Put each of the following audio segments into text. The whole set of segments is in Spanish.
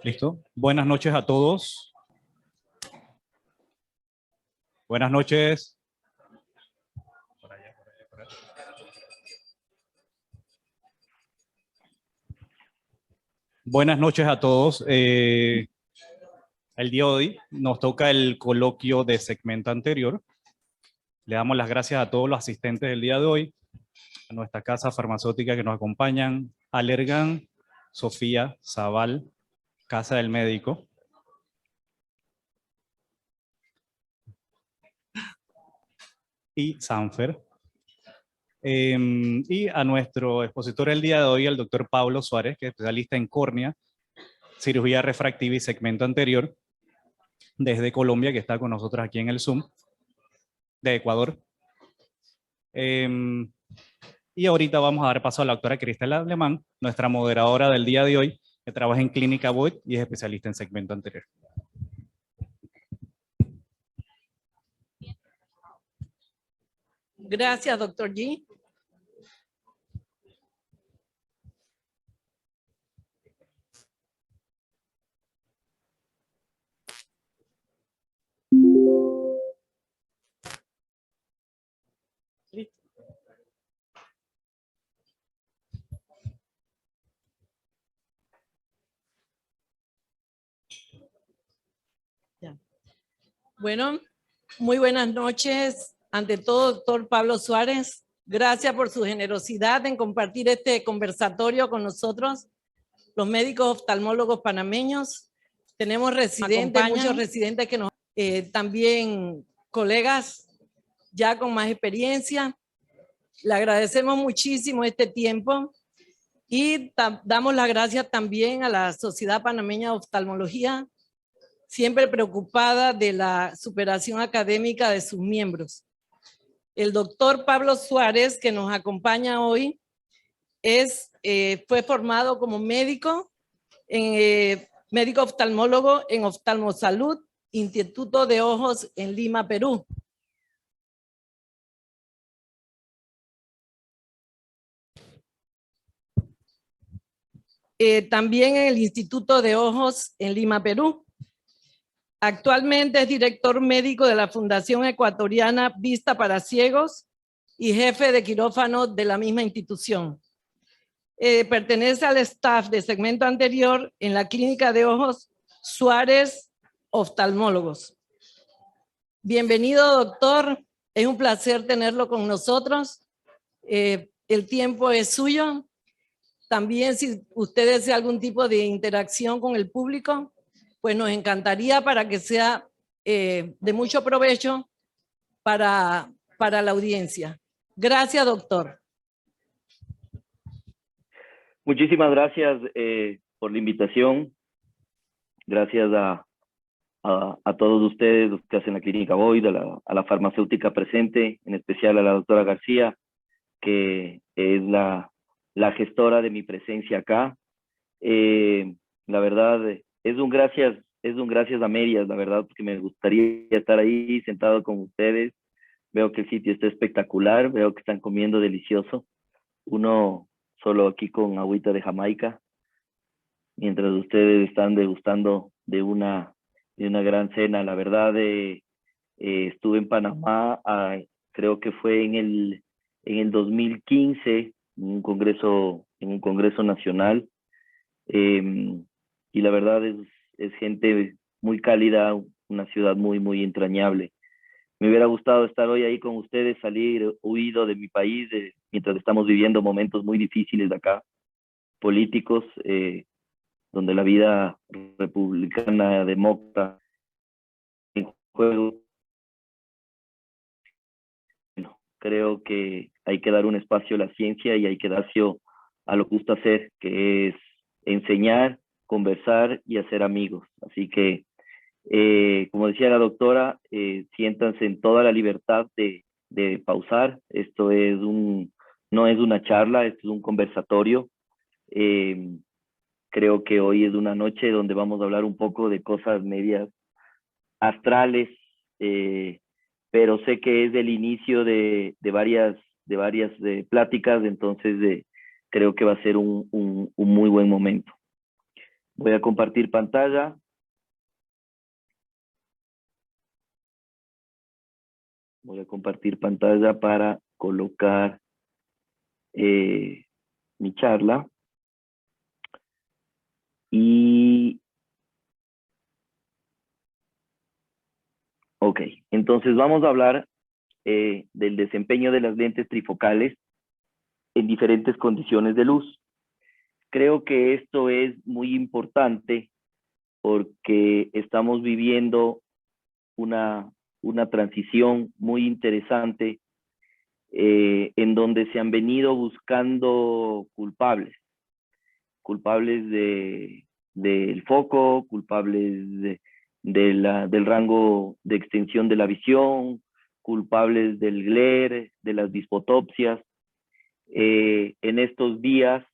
Listo. Buenas noches a todos. Buenas noches. Buenas noches a todos. El día de hoy nos toca el coloquio de segmento anterior. Le damos las gracias a todos los asistentes del día de hoy, a nuestra casa farmacéutica que nos acompañan, Allergan, Sofía, Zaval, Casa del Médico. Y Sanfer. Y a nuestro expositor el día de hoy, el doctor Pablo Suárez, que es especialista en córnea, cirugía refractiva y segmento anterior, desde Colombia, que está con nosotros aquí en el Zoom, de Ecuador. Y ahorita vamos a dar paso a la doctora Cristela Alemán, nuestra moderadora del día de hoy, que trabaja en Clínica Void y es especialista en segmento anterior. Gracias, doctor G. Bueno, muy buenas noches. Ante todo, doctor Pablo Suárez, gracias por su generosidad en compartir este conversatorio con nosotros, los médicos oftalmólogos panameños. Tenemos residentes, muchos residentes que nos... también colegas ya con más experiencia. Le agradecemos muchísimo este tiempo y damos las gracias también a la Sociedad Panameña de Oftalmología, siempre preocupada de la superación académica de sus miembros. El doctor Pablo Suárez, que nos acompaña hoy, fue formado como médico, médico oftalmólogo en Oftalmosalud, Instituto de Ojos en Lima, Perú. También en el Instituto de Ojos en Lima, Perú. Actualmente es director médico de la Fundación Ecuatoriana Vista para Ciegos y jefe de quirófano de la misma institución. Pertenece al staff de segmento anterior en la Clínica de Ojos Suárez Oftalmólogos. Bienvenido, doctor. Es un placer tenerlo con nosotros. El tiempo es suyo. También si usted desea algún tipo de interacción con el público, pues nos encantaría para que sea de mucho provecho para la audiencia. Gracias, doctor. Muchísimas gracias por la invitación. Gracias a todos ustedes, los que hacen la Clínica Void, a la farmacéutica presente, en especial a la doctora García, que es la gestora de mi presencia acá. La verdad, es un gracias a medias, la verdad, porque me gustaría estar ahí sentado con ustedes. Veo que el sitio está espectacular, veo que están comiendo delicioso. Uno solo aquí con agüita de Jamaica, mientras ustedes están degustando de una gran cena. La verdad, estuve en Panamá, creo que fue en el 2015, en un congreso nacional, y la verdad es gente muy cálida, una ciudad muy, muy entrañable. Me hubiera gustado estar hoy ahí con ustedes, salir huido de mi país, mientras estamos viviendo momentos muy difíciles de acá, políticos, donde la vida republicana, demócrata, en juego. Bueno, creo que hay que dar un espacio a la ciencia y hay que dar espacio a lo que gusta hacer, que es enseñar, conversar y hacer amigos. Así que, como decía la doctora, siéntanse en toda la libertad de pausar. Esto no es una charla, esto es un conversatorio. Creo que hoy es una noche donde vamos a hablar un poco de cosas medias astrales, pero sé que es el inicio de varias pláticas, entonces creo que va a ser un muy buen momento. Voy a compartir pantalla. Voy a compartir pantalla para colocar mi charla. Y ok, entonces vamos a hablar del desempeño de las lentes trifocales en diferentes condiciones de luz. Creo que esto es muy importante porque estamos viviendo una transición muy interesante en donde se han venido buscando culpables del foco, culpables del rango de extensión de la visión, culpables del glare, de las disfotopsias. En estos días,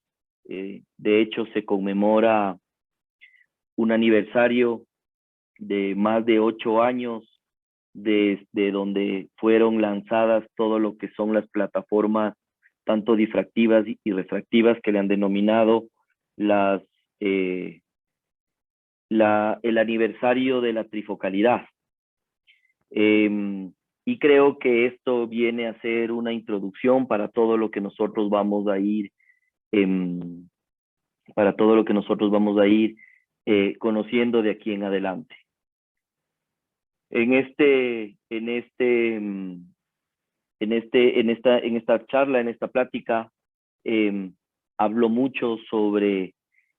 de hecho, se conmemora un aniversario de más de 8 años desde donde fueron lanzadas todo lo que son las plataformas tanto difractivas y refractivas que le han denominado el aniversario de la trifocalidad. Y creo que esto viene a ser una introducción para todo lo que nosotros vamos a ir conociendo de aquí en adelante. En esta charla, en esta plática, hablo mucho sobre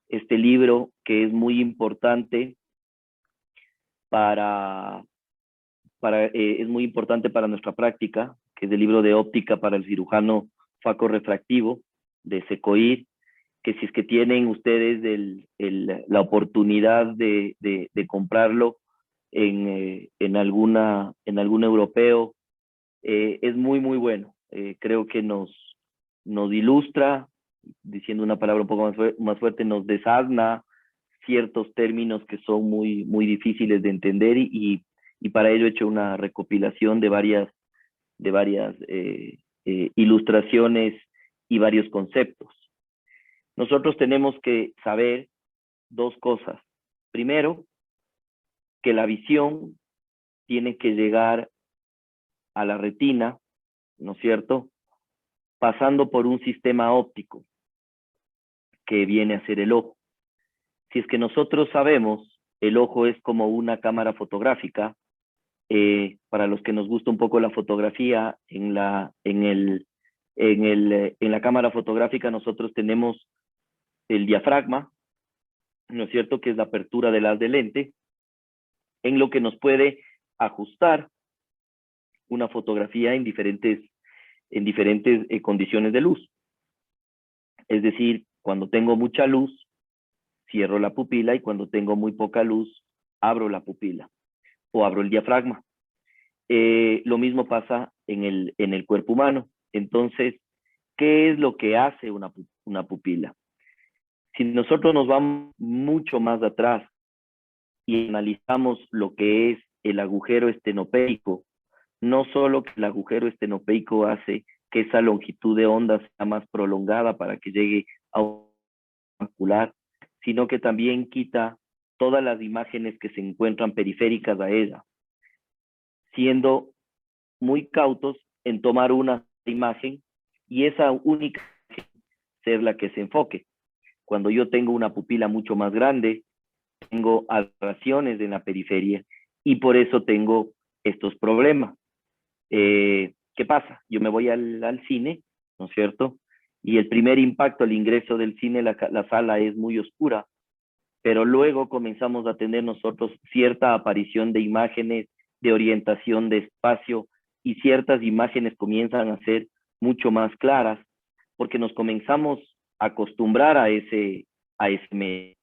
este libro que es muy importante para nuestra práctica, que es el libro de óptica para el cirujano facorrefractivo de Secoir, que si es que tienen ustedes la oportunidad de comprarlo en algún europeo, es muy bueno. Creo que nos ilustra, diciendo una palabra un poco más fuerte, nos desasna ciertos términos que son muy difíciles de entender y para ello he hecho una recopilación de varias ilustraciones y varios conceptos. Nosotros tenemos que saber dos cosas. Primero, que la visión tiene que llegar a la retina, ¿no es cierto?, pasando por un sistema óptico que viene a ser el ojo. Si es que nosotros sabemos, el ojo es como una cámara fotográfica. Para los que nos gusta un poco la fotografía, en la cámara fotográfica nosotros tenemos el diafragma, ¿no es cierto?, que es la apertura del haz de lente, en lo que nos puede ajustar una fotografía en diferentes condiciones de luz. Es decir, cuando tengo mucha luz, cierro la pupila, y cuando tengo muy poca luz, abro la pupila o abro el diafragma. Lo mismo pasa en el cuerpo humano. Entonces, ¿qué es lo que hace una pupila? Si nosotros nos vamos mucho más atrás y analizamos lo que es el agujero estenopeico, no solo que el agujero estenopeico hace que esa longitud de onda sea más prolongada para que llegue a un macular, sino que también quita todas las imágenes que se encuentran periféricas a ella, siendo muy cautos en tomar una imagen y esa única ser la que se enfoque. Cuando yo tengo una pupila mucho más grande, tengo aberraciones en la periferia y por eso tengo estos problemas. ¿Qué pasa? Yo me voy al cine, ¿no es cierto? Y el primer impacto al ingreso del cine, la sala es muy oscura, pero luego comenzamos a tener nosotros cierta aparición de imágenes, de orientación de espacio, y ciertas imágenes comienzan a ser mucho más claras, porque nos comenzamos a acostumbrar a ese medio.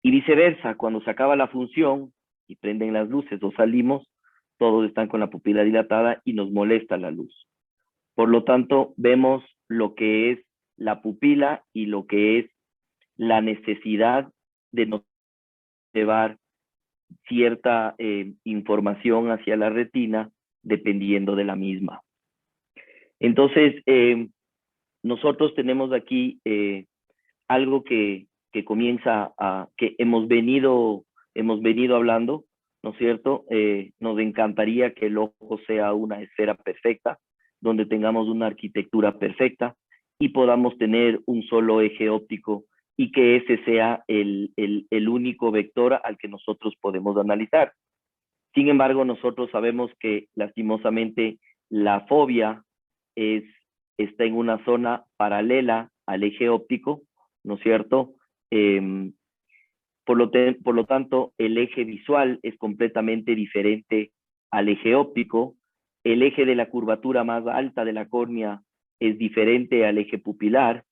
Y viceversa, cuando se acaba la función y prenden las luces o salimos, todos están con la pupila dilatada y nos molesta la luz. Por lo tanto, vemos lo que es la pupila y lo que es la necesidad de no llevar cierta información hacia la retina dependiendo de la misma. Entonces, nosotros tenemos aquí algo que comienza que hemos venido hablando, ¿no es cierto? Nos encantaría que el ojo sea una esfera perfecta, donde tengamos una arquitectura perfecta y podamos tener un solo eje óptico y que ese sea el único vector al que nosotros podemos analizar. Sin embargo, nosotros sabemos que lastimosamente la fobia está en una zona paralela al eje óptico, ¿no es cierto? Por lo tanto, el eje visual es completamente diferente al eje óptico. El eje de la curvatura más alta de la córnea es diferente al eje pupilar,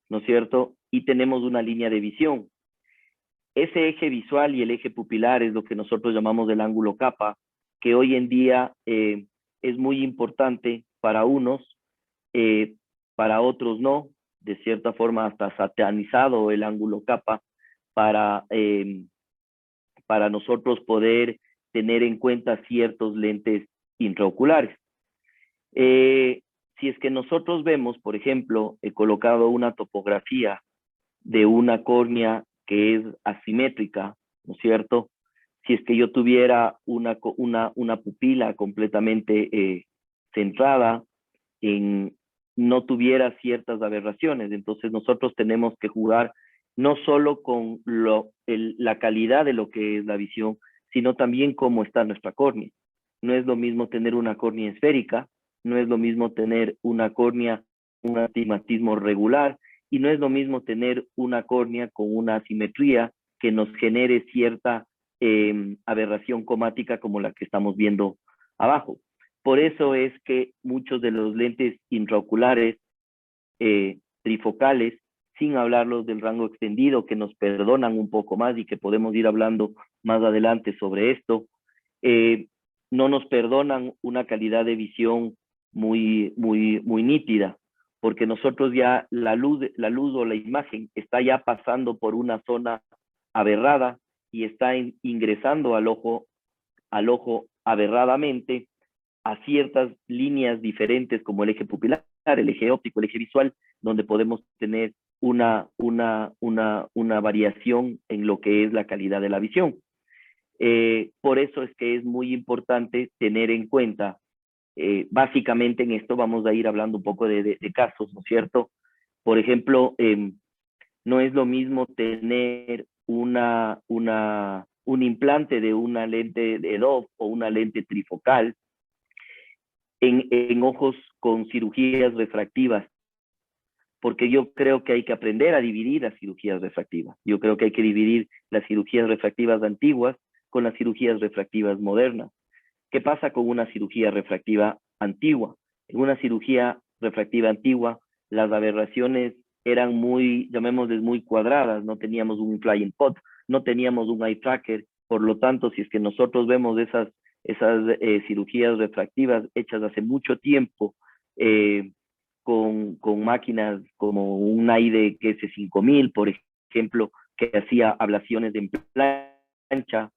¿no es cierto? Y tenemos una línea de visión. Ese eje visual y el eje pupilar es lo que nosotros llamamos el ángulo capa, que hoy en día es muy importante para unos, para otros no. De cierta forma hasta satanizado el ángulo capa para nosotros poder tener en cuenta ciertos lentes intraoculares. Si es que nosotros vemos, por ejemplo, he colocado una topografía de una córnea que es asimétrica, ¿no es cierto? Si es que yo tuviera una pupila completamente centrada, no tuviera ciertas aberraciones. Entonces nosotros tenemos que jugar no solo con la calidad de lo que es la visión, sino también cómo está nuestra córnea. No es lo mismo tener una córnea esférica, no es lo mismo tener una córnea, un astigmatismo regular, y no es lo mismo tener una córnea con una asimetría que nos genere cierta aberración cromática como la que estamos viendo abajo. Por eso es que muchos de los lentes intraoculares trifocales, sin hablarlos del rango extendido, que nos perdonan un poco más y que podemos ir hablando más adelante sobre esto, no nos perdonan una calidad de visión muy nítida, porque nosotros ya la luz o la imagen está ya pasando por una zona aberrada y está ingresando al ojo aberradamente a ciertas líneas diferentes como el eje pupilar, el eje óptico, el eje visual, donde podemos tener una variación en lo que es la calidad de la visión. Por eso es que es muy importante tener en cuenta, básicamente en esto vamos a ir hablando un poco de casos, ¿no es cierto? Por ejemplo, no es lo mismo tener un implante de una lente de EDOF o una lente trifocal en ojos con cirugías refractivas, porque yo creo que hay que aprender a dividir las cirugías refractivas. Yo creo que hay que dividir las cirugías refractivas antiguas con las cirugías refractivas modernas. ¿Qué pasa con una cirugía refractiva antigua? En una cirugía refractiva antigua, las aberraciones eran muy, llamémosles, muy cuadradas. No teníamos un flying pot, no teníamos un eye tracker. Por lo tanto, si es que nosotros vemos esas cirugías refractivas hechas hace mucho tiempo, con máquinas como un AIDE QS5000, por ejemplo, que hacía ablaciones en plancha,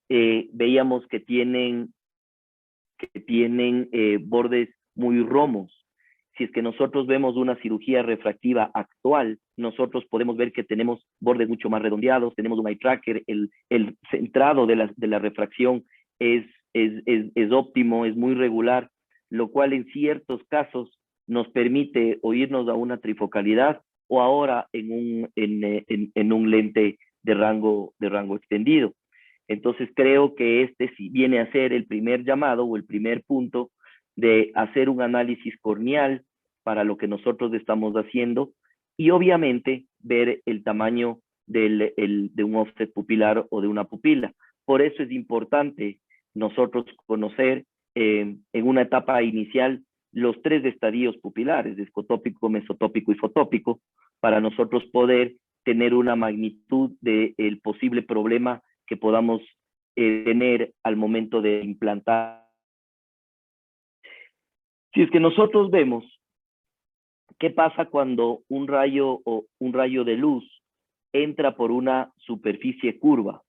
veíamos que tienen bordes muy romos. Si es que nosotros vemos una cirugía refractiva actual, nosotros podemos ver que tenemos bordes mucho más redondeados, tenemos un eye tracker, el centrado de la refracción es óptimo, es muy regular, lo cual en ciertos casos nos permite o irnos a una trifocalidad o ahora en un lente de rango extendido. Entonces creo que este sí viene a ser el primer llamado o el primer punto de hacer un análisis corneal para lo que nosotros estamos haciendo y obviamente ver el tamaño de un offset pupilar o de una pupila. Por eso es importante nosotros conocer en una etapa inicial los 3 estadios pupilares, escotópico, mesotópico y fotópico, para nosotros poder tener una magnitud del posible problema que podamos tener al momento de implantar. Si es que nosotros vemos qué pasa cuando un rayo de luz entra por una superficie curva.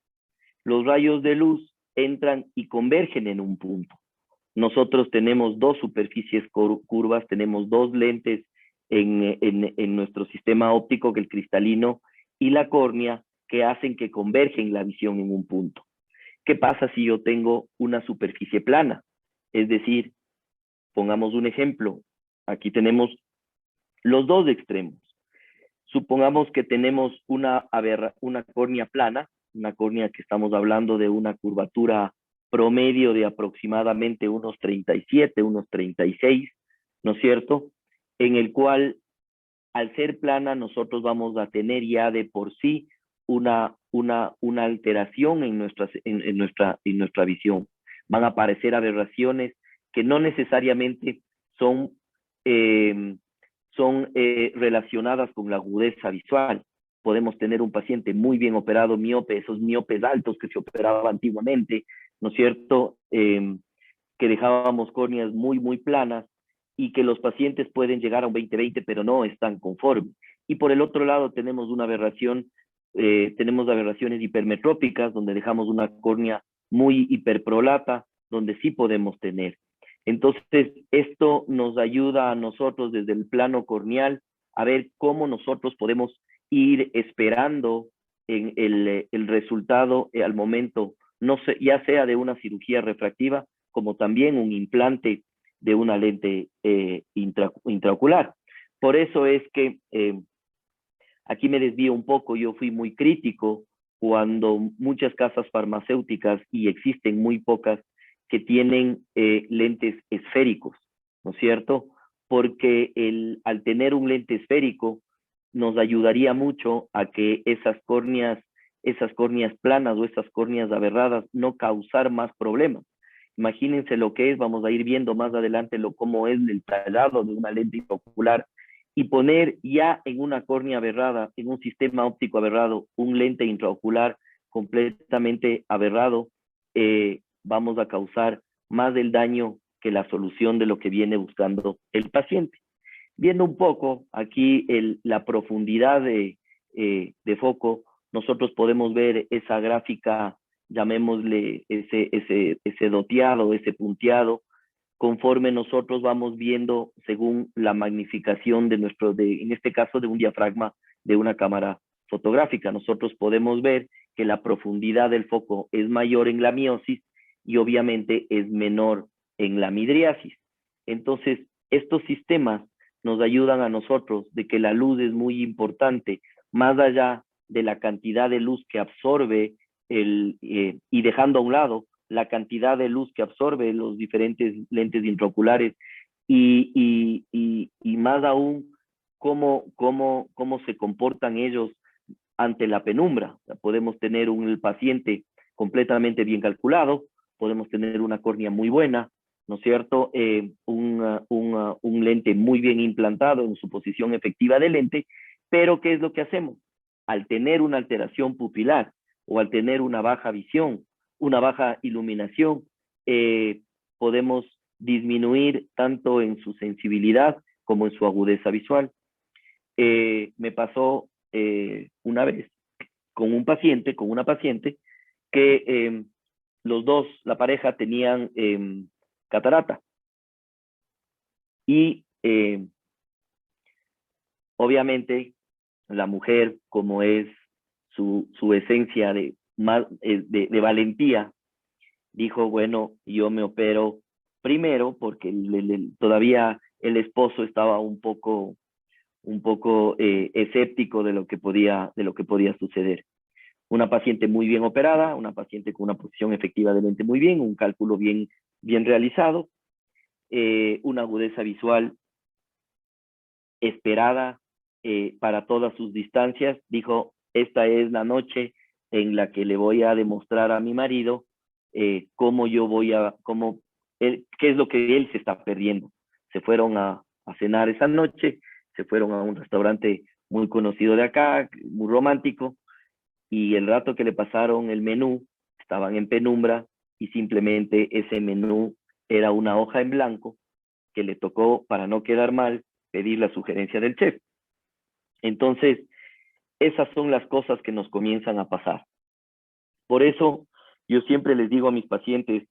Los rayos de luz entran y convergen en un punto, nosotros tenemos dos superficies curvas, tenemos dos lentes en nuestro sistema óptico, que el cristalino y la córnea, que hacen que convergen la visión en un punto. ¿Qué pasa si yo tengo una superficie plana? Es decir, pongamos un ejemplo. Aquí tenemos los dos extremos. Supongamos que tenemos una córnea plana, una córnea que estamos hablando de una curvatura promedio de aproximadamente unos 37, unos 36, ¿no es cierto? En el cual, al ser plana, nosotros vamos a tener ya de por sí una alteración en nuestra visión. Van a aparecer aberraciones que no necesariamente son relacionadas con la agudeza visual. Podemos tener un paciente muy bien operado, miope, esos miopes altos que se operaban antiguamente, ¿no es cierto? Que dejábamos córneas muy, muy planas, y que los pacientes pueden llegar a un 20/20, pero no están conformes. Y por el otro lado tenemos una aberración, tenemos aberraciones hipermetrópicas, donde dejamos una córnea muy hiperprolata, donde sí podemos tener. Entonces, esto nos ayuda a nosotros desde el plano corneal a ver cómo nosotros podemos ir esperando en el resultado al momento, no sé, ya sea de una cirugía refractiva, como también un implante de una lente intraocular. Por eso es que aquí me desvío un poco. Yo fui muy crítico cuando muchas casas farmacéuticas, y existen muy pocas, que tienen lentes esféricos, ¿no es cierto? Porque al tener un lente esférico nos ayudaría mucho a que esas córneas planas o esas córneas aberradas no causar más problemas. Imagínense lo que es, vamos a ir viendo más adelante cómo es el tallado de una lente intraocular, y poner ya en una córnea aberrada, en un sistema óptico aberrado, un lente intraocular completamente aberrado, vamos a causar más del daño que la solución de lo que viene buscando el paciente. Viendo un poco aquí la profundidad de foco, nosotros podemos ver esa gráfica, llamémosle ese doteado, ese punteado, conforme nosotros vamos viendo según la magnificación en este caso, de un diafragma de una cámara fotográfica. Nosotros podemos ver que la profundidad del foco es mayor en la miosis y obviamente es menor en la midriasis. Entonces, estos sistemas nos ayudan a nosotros de que la luz es muy importante, más allá de la cantidad de luz que absorbe y dejando a un lado la cantidad de luz que absorbe los diferentes lentes intraoculares, y más aún cómo se comportan ellos ante la penumbra. O sea, podemos tener el paciente completamente bien calculado, podemos tener una córnea muy buena, ¿no es cierto? Un lente muy bien implantado en su posición efectiva de lente, pero ¿qué es lo que hacemos? Al tener una alteración pupilar o al tener una baja visión, una baja iluminación, podemos disminuir tanto en su sensibilidad como en su agudeza visual. Me pasó una vez con una paciente, que los dos, la pareja, tenían catarata. Y obviamente la mujer, como es su esencia de valentía, dijo, bueno, yo me opero primero, porque todavía el esposo estaba un poco escéptico de lo que podía suceder. Una paciente muy bien operada, una paciente con una posición efectiva de lente muy bien, un cálculo bien realizado, una agudeza visual esperada para todas sus distancias. Dijo, esta es la noche en la que le voy a demostrar a mi marido qué es lo que él se está perdiendo. Se fueron a cenar esa noche, se fueron a un restaurante muy conocido de acá, muy romántico, y el rato que le pasaron el menú, estaban en penumbra, y simplemente ese menú era una hoja en blanco que le tocó, para no quedar mal, pedir la sugerencia del chef. Entonces, esas son las cosas que nos comienzan a pasar. Por eso, yo siempre les digo a mis pacientes,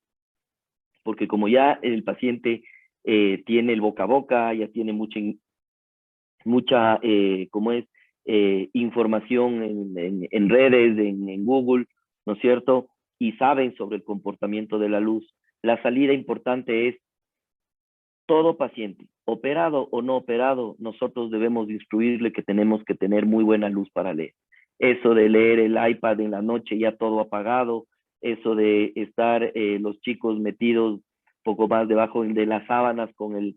porque como ya el paciente tiene el boca a boca, ya tiene mucha información en redes, en Google, ¿no es cierto? Y saben sobre el comportamiento de la luz. La salida importante es todo paciente, operado o no operado, nosotros debemos instruirle que tenemos que tener muy buena luz para leer. Eso de leer el iPad en la noche ya todo apagado, eso de estar los chicos metidos poco más debajo de las sábanas con el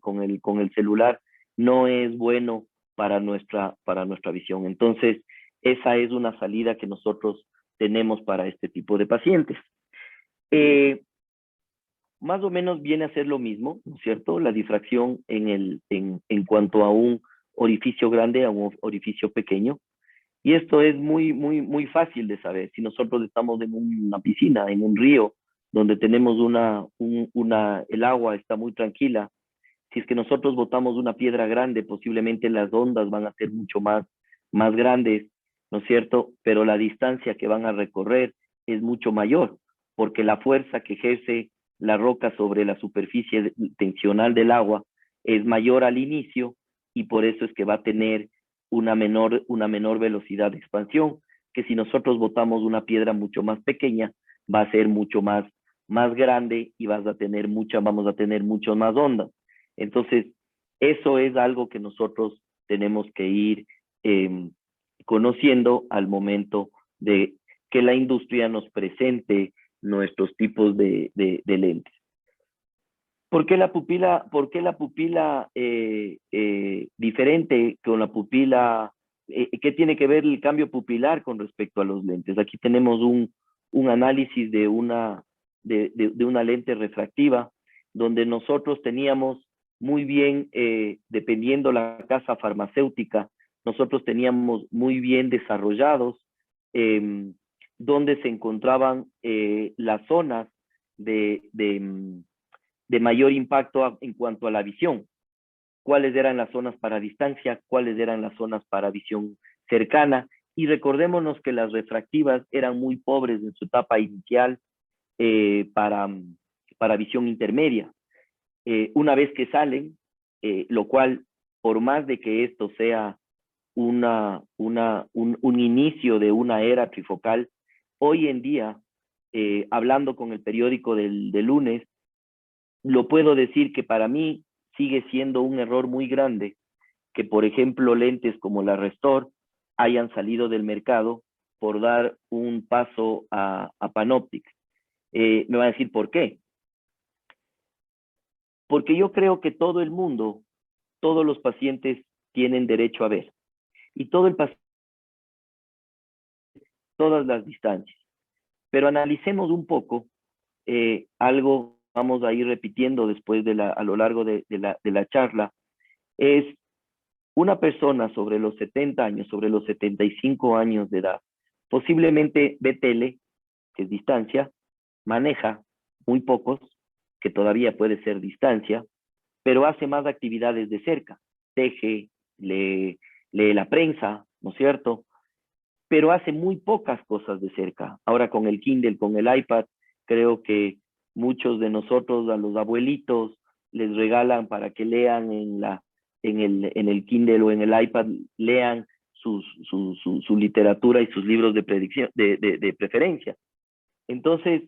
celular, no es bueno para nuestra visión. Entonces, esa es una salida que nosotros tenemos para este tipo de pacientes. Más o menos viene a ser lo mismo, ¿no es cierto? La difracción en cuanto a un orificio grande a un orificio pequeño. Y esto es muy fácil de saber. Si nosotros estamos en una piscina, en un río, donde tenemos el agua está muy tranquila, si es que nosotros botamos una piedra grande, posiblemente las ondas van a ser mucho más grandes, ¿no es cierto? Pero la distancia que van a recorrer es mucho mayor, porque la fuerza que ejerce la roca sobre la superficie tensional del agua es mayor al inicio y por eso es que va a tener una menor velocidad de expansión, que si nosotros botamos una piedra mucho más pequeña, va a ser mucho más grande y vamos a tener muchas más ondas. Entonces, eso es algo que nosotros tenemos que ir conociendo al momento de que la industria nos presente nuestros tipos de lentes. ¿Por qué la pupila diferente con la pupila? ¿Qué tiene que ver el cambio pupilar con respecto a los lentes? Aquí tenemos un análisis de una lente refractiva, donde nosotros teníamos muy bien, dependiendo la casa farmacéutica, nosotros teníamos muy bien desarrollados donde se encontraban las zonas de mayor impacto en cuanto a la visión. Cuáles eran las zonas para distancia, cuáles eran las zonas para visión cercana. Y recordémonos que las refractivas eran muy pobres en su etapa inicial para visión intermedia. Una vez que salen, lo cual, por más de que esto sea un inicio de una era trifocal, hoy en día, hablando con el periódico del lunes, lo puedo decir que para mí sigue siendo un error muy grande que, por ejemplo, lentes como la Restor hayan salido del mercado por dar un paso a Panoptic. Me van a decir, ¿por qué? Porque yo creo que todo el mundo, todos los pacientes tienen derecho a ver. Y todas las distancias. Pero analicemos un poco algo, vamos a ir repitiendo después a lo largo de la charla, es una persona sobre los 70 años, sobre los 75 años de edad, posiblemente ve tele, que es distancia, maneja muy pocos, que todavía puede ser distancia, pero hace más actividades de cerca, teje, lee la prensa, ¿no es cierto? Pero hace muy pocas cosas de cerca. Ahora con el Kindle, con el iPad, creo que muchos de nosotros, a los abuelitos, les regalan para que lean en el Kindle o en el iPad, lean su literatura y sus libros de preferencia. Entonces,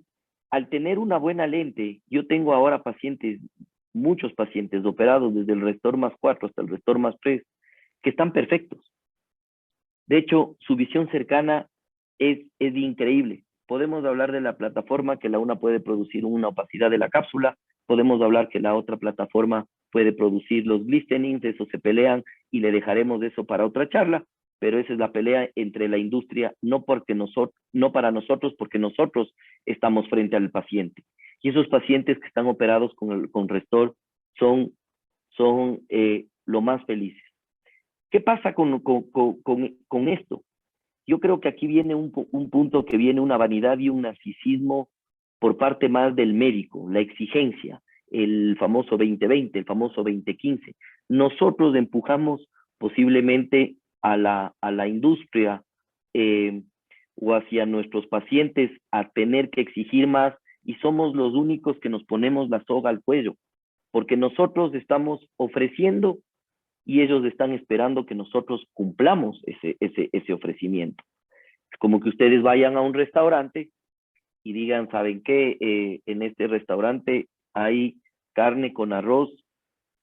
al tener una buena lente, yo tengo ahora muchos pacientes operados desde el Restor más 4 hasta el Restor más 3, que están perfectos. De hecho, su visión cercana es increíble. Podemos hablar de la plataforma, que la una puede producir una opacidad de la cápsula, podemos hablar que la otra plataforma puede producir los glistenings, eso se pelean y le dejaremos eso para otra charla, pero esa es la pelea entre la industria, no para nosotros, porque nosotros estamos frente al paciente. Y esos pacientes que están operados con Restor son lo más felices. ¿Qué pasa con esto? Yo creo que aquí viene un punto que viene una vanidad y un narcisismo por parte más del médico, la exigencia, el famoso 2020, el famoso 2015. Nosotros empujamos posiblemente a la industria o hacia nuestros pacientes a tener que exigir más y somos los únicos que nos ponemos la soga al cuello, porque nosotros estamos ofreciendo y ellos están esperando que nosotros cumplamos ese ofrecimiento. Es como que ustedes vayan a un restaurante y digan, ¿saben qué? En este restaurante hay carne con arroz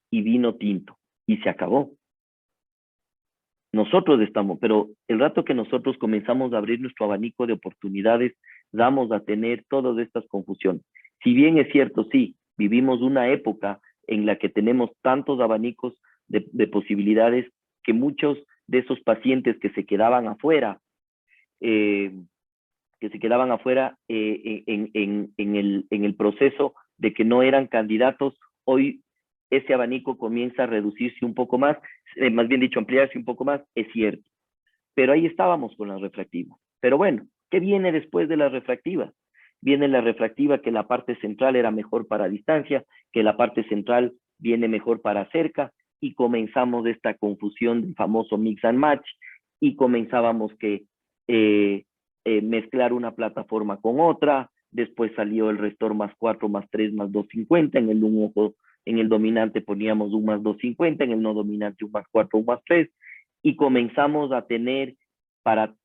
y vino tinto, y se acabó. Nosotros estamos, pero el rato que nosotros comenzamos a abrir nuestro abanico de oportunidades, vamos a tener todas estas confusiones. Si bien es cierto, sí, vivimos una época en la que tenemos tantos abanicos de posibilidades que muchos de esos pacientes que se quedaban afuera, en el proceso de que no eran candidatos, hoy ese abanico comienza a reducirse un poco más, más bien dicho, ampliarse un poco más, es cierto. Pero ahí estábamos con las refractivas. Pero bueno, ¿qué viene después de las refractivas? Viene la refractiva que la parte central era mejor para distancia, que la parte central viene mejor para cerca, y comenzamos esta confusión del famoso mix and match, y comenzábamos que mezclar una plataforma con otra, después salió el restor más 4 más 3 más 250, en el un ojo, en el dominante poníamos un más 250, en el no dominante un más 4, un más 3, y comenzamos a tener para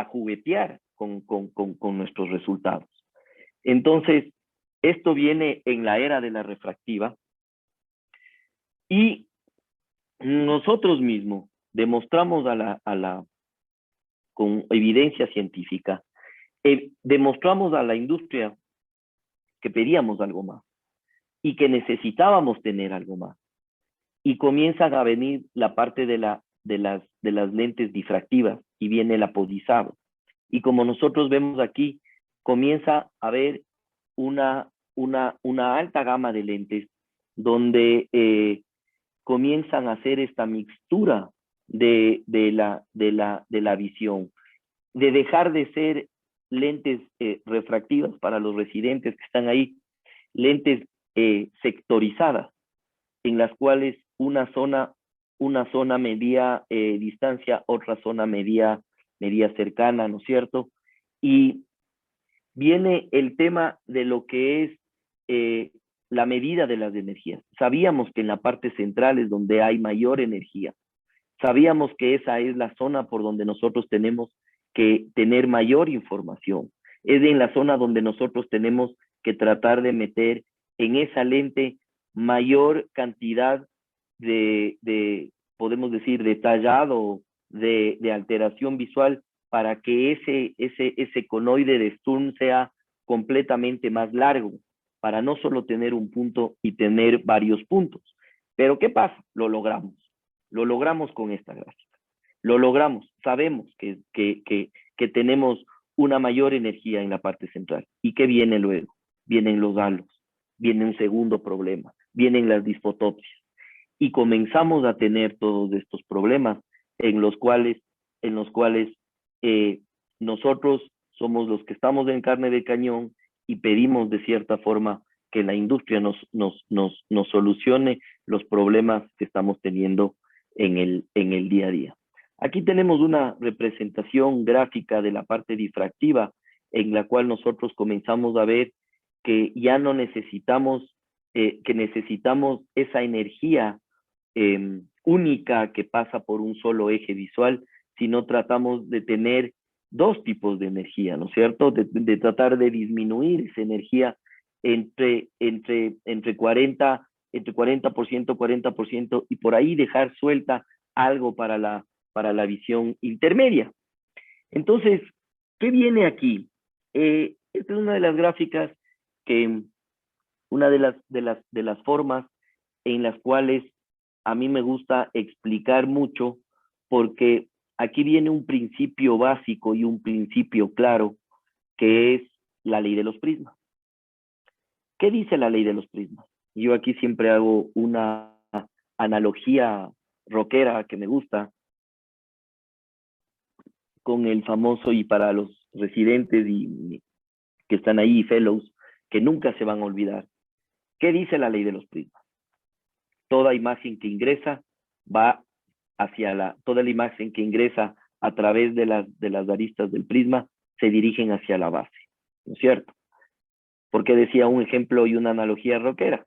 juguetear con nuestros resultados. Entonces, esto viene en la era de la refractiva, y nosotros mismos demostramos con evidencia científica, demostramos a la industria que pedíamos algo más y que necesitábamos tener algo más. Y comienza a venir la parte de las lentes difractivas, y viene el apodizado. Y como nosotros vemos aquí, comienza a haber una alta gama de lentes donde comienzan a hacer esta mixtura de la visión, de dejar de ser lentes refractivas para los residentes que están ahí, lentes sectorizadas, en las cuales una zona medía distancia, otra zona medía cercana, ¿no es cierto? Y viene el tema de lo que es la medida de las energías. Sabíamos que en la parte central es donde hay mayor energía. Sabíamos que esa es la zona por donde nosotros tenemos que tener mayor información. Es en la zona donde nosotros tenemos que tratar de meter en esa lente mayor cantidad podemos decir, detallado, de alteración visual, para que ese conoide de Sturm sea completamente más largo, para no solo tener un punto y tener varios puntos. Pero ¿qué pasa? Lo logramos con esta gráfica. Lo logramos, sabemos que tenemos una mayor energía en la parte central. ¿Y qué viene luego? Vienen los halos, viene un segundo problema, vienen las disfotopsias. Y comenzamos a tener todos estos problemas en los cuales nosotros somos los que estamos en carne de cañón y pedimos de cierta forma que la industria nos solucione los problemas que estamos teniendo en el día a día. Aquí tenemos una representación gráfica de la parte difractiva, en la cual nosotros comenzamos a ver que ya no necesitamos, que necesitamos esa energía única que pasa por un solo eje visual, sino tratamos de tener dos tipos de energía, ¿no es cierto? De tratar de disminuir esa energía entre 40%, 40%, y por ahí dejar suelta algo para la visión intermedia. Entonces, ¿qué viene aquí? Esta es una de las gráficas una de las formas en las cuales a mí me gusta explicar mucho, porque aquí viene un principio básico y un principio claro, que es la ley de los prismas. ¿Qué dice la ley de los prismas? Yo aquí siempre hago una analogía rockera que me gusta, con el famoso, y para los residentes que están ahí, fellows, que nunca se van a olvidar. ¿Qué dice la ley de los prismas? Toda imagen que ingresa va toda la imagen que ingresa a través de las aristas del prisma se dirigen hacia la base. ¿no es cierto? Porque decía un ejemplo y una analogía rockera.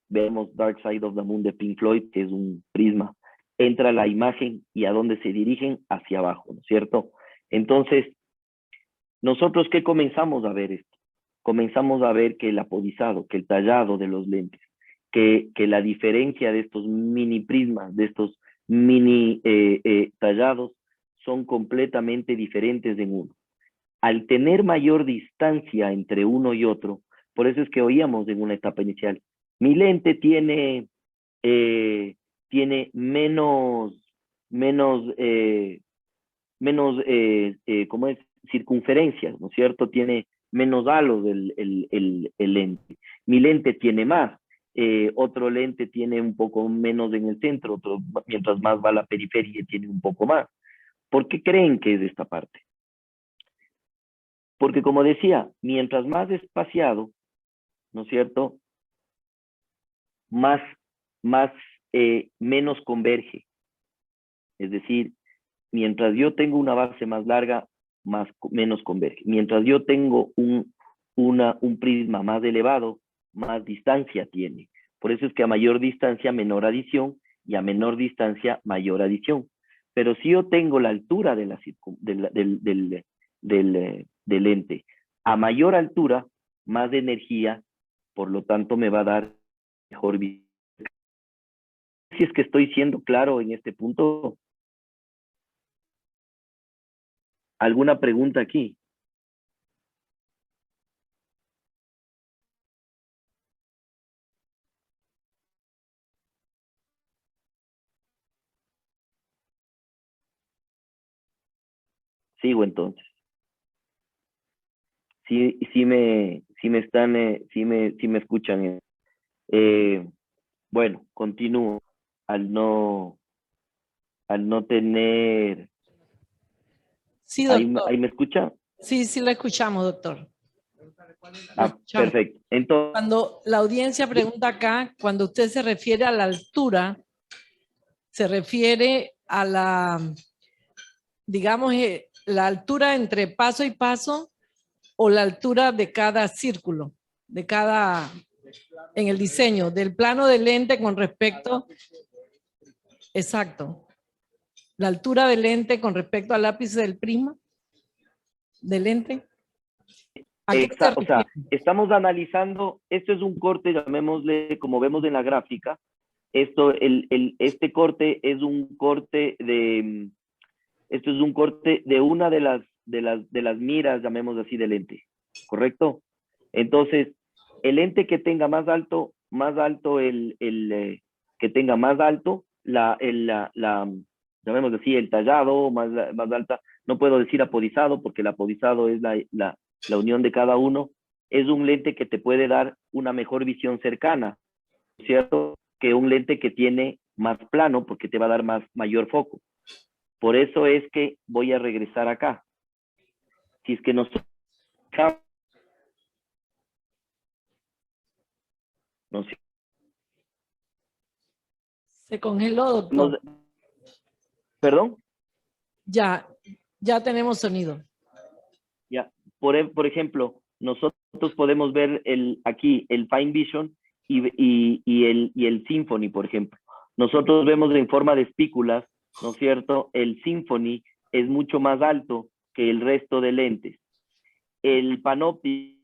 Vemos Dark Side of the Moon de Pink Floyd, que es un prisma. Entra la imagen y a dónde se dirigen, hacia abajo, ¿no es cierto? Entonces, nosotros, ¿qué comenzamos a ver esto? Comenzamos a ver que el apodizado, que el tallado de los lentes, que la diferencia de estos mini prismas, de estos mini tallados, son completamente diferentes en uno. Al tener mayor distancia entre uno y otro, por eso es que oíamos en una etapa inicial, mi lente tiene ¿cómo es? Circunferencias, ¿no es cierto? Tiene menos halos el lente. Mi lente tiene más. Otro lente tiene un poco menos en el centro, otro, mientras más va a la periferia, tiene un poco más. ¿Por qué creen que es de esta parte? Porque como decía, mientras más espaciado, ¿no es cierto? Menos converge. Es decir, mientras yo tengo una base más larga, menos converge. Mientras yo tengo un prisma más elevado, más distancia tiene. Por eso es que a mayor distancia, menor adición, y a menor distancia, mayor adición. Pero si yo tengo la altura del lente, a mayor altura, más energía, por lo tanto me va a dar mejor visión. Si es que estoy siendo claro en este punto. ¿Alguna pregunta aquí? Sigo entonces. Sí me escuchan. Bueno, continúo. Al no tener... Sí, doctor. ¿Ahí me escucha? Sí, sí lo escuchamos, doctor. Perfecto. Entonces, cuando la audiencia pregunta acá, cuando usted se refiere a la altura, se refiere a la, digamos, la altura entre paso y paso o la altura de cada círculo, de cada, en el diseño, del plano del lente con respecto, exacto, la altura del lente con respecto al ápice del prisma del lente. o sea, estamos analizando, esto es un corte, llamémosle, como vemos en la gráfica, este corte es un corte de, esto es un corte de una de las miras, llamémoslo así, del lente, ¿correcto? Entonces, el lente que tenga más alto que tenga más alto, llamémoslo así, el tallado, más alta, no puedo decir apodizado, porque el apodizado es la unión de cada uno, es un lente que te puede dar una mejor visión cercana, ¿cierto? Que un lente que tiene más plano, porque te va a dar mayor foco. Por eso es que voy a regresar acá. Si es que nosotros... No sé. Se congeló, doctor. ¿Perdón? Ya tenemos sonido. Ya. Por ejemplo, nosotros podemos ver aquí el Fine Vision y el Symphony, por ejemplo. Nosotros vemos en forma de espículas, ¿no es cierto? El Symphony es mucho más alto que el resto de lentes. El Panoptic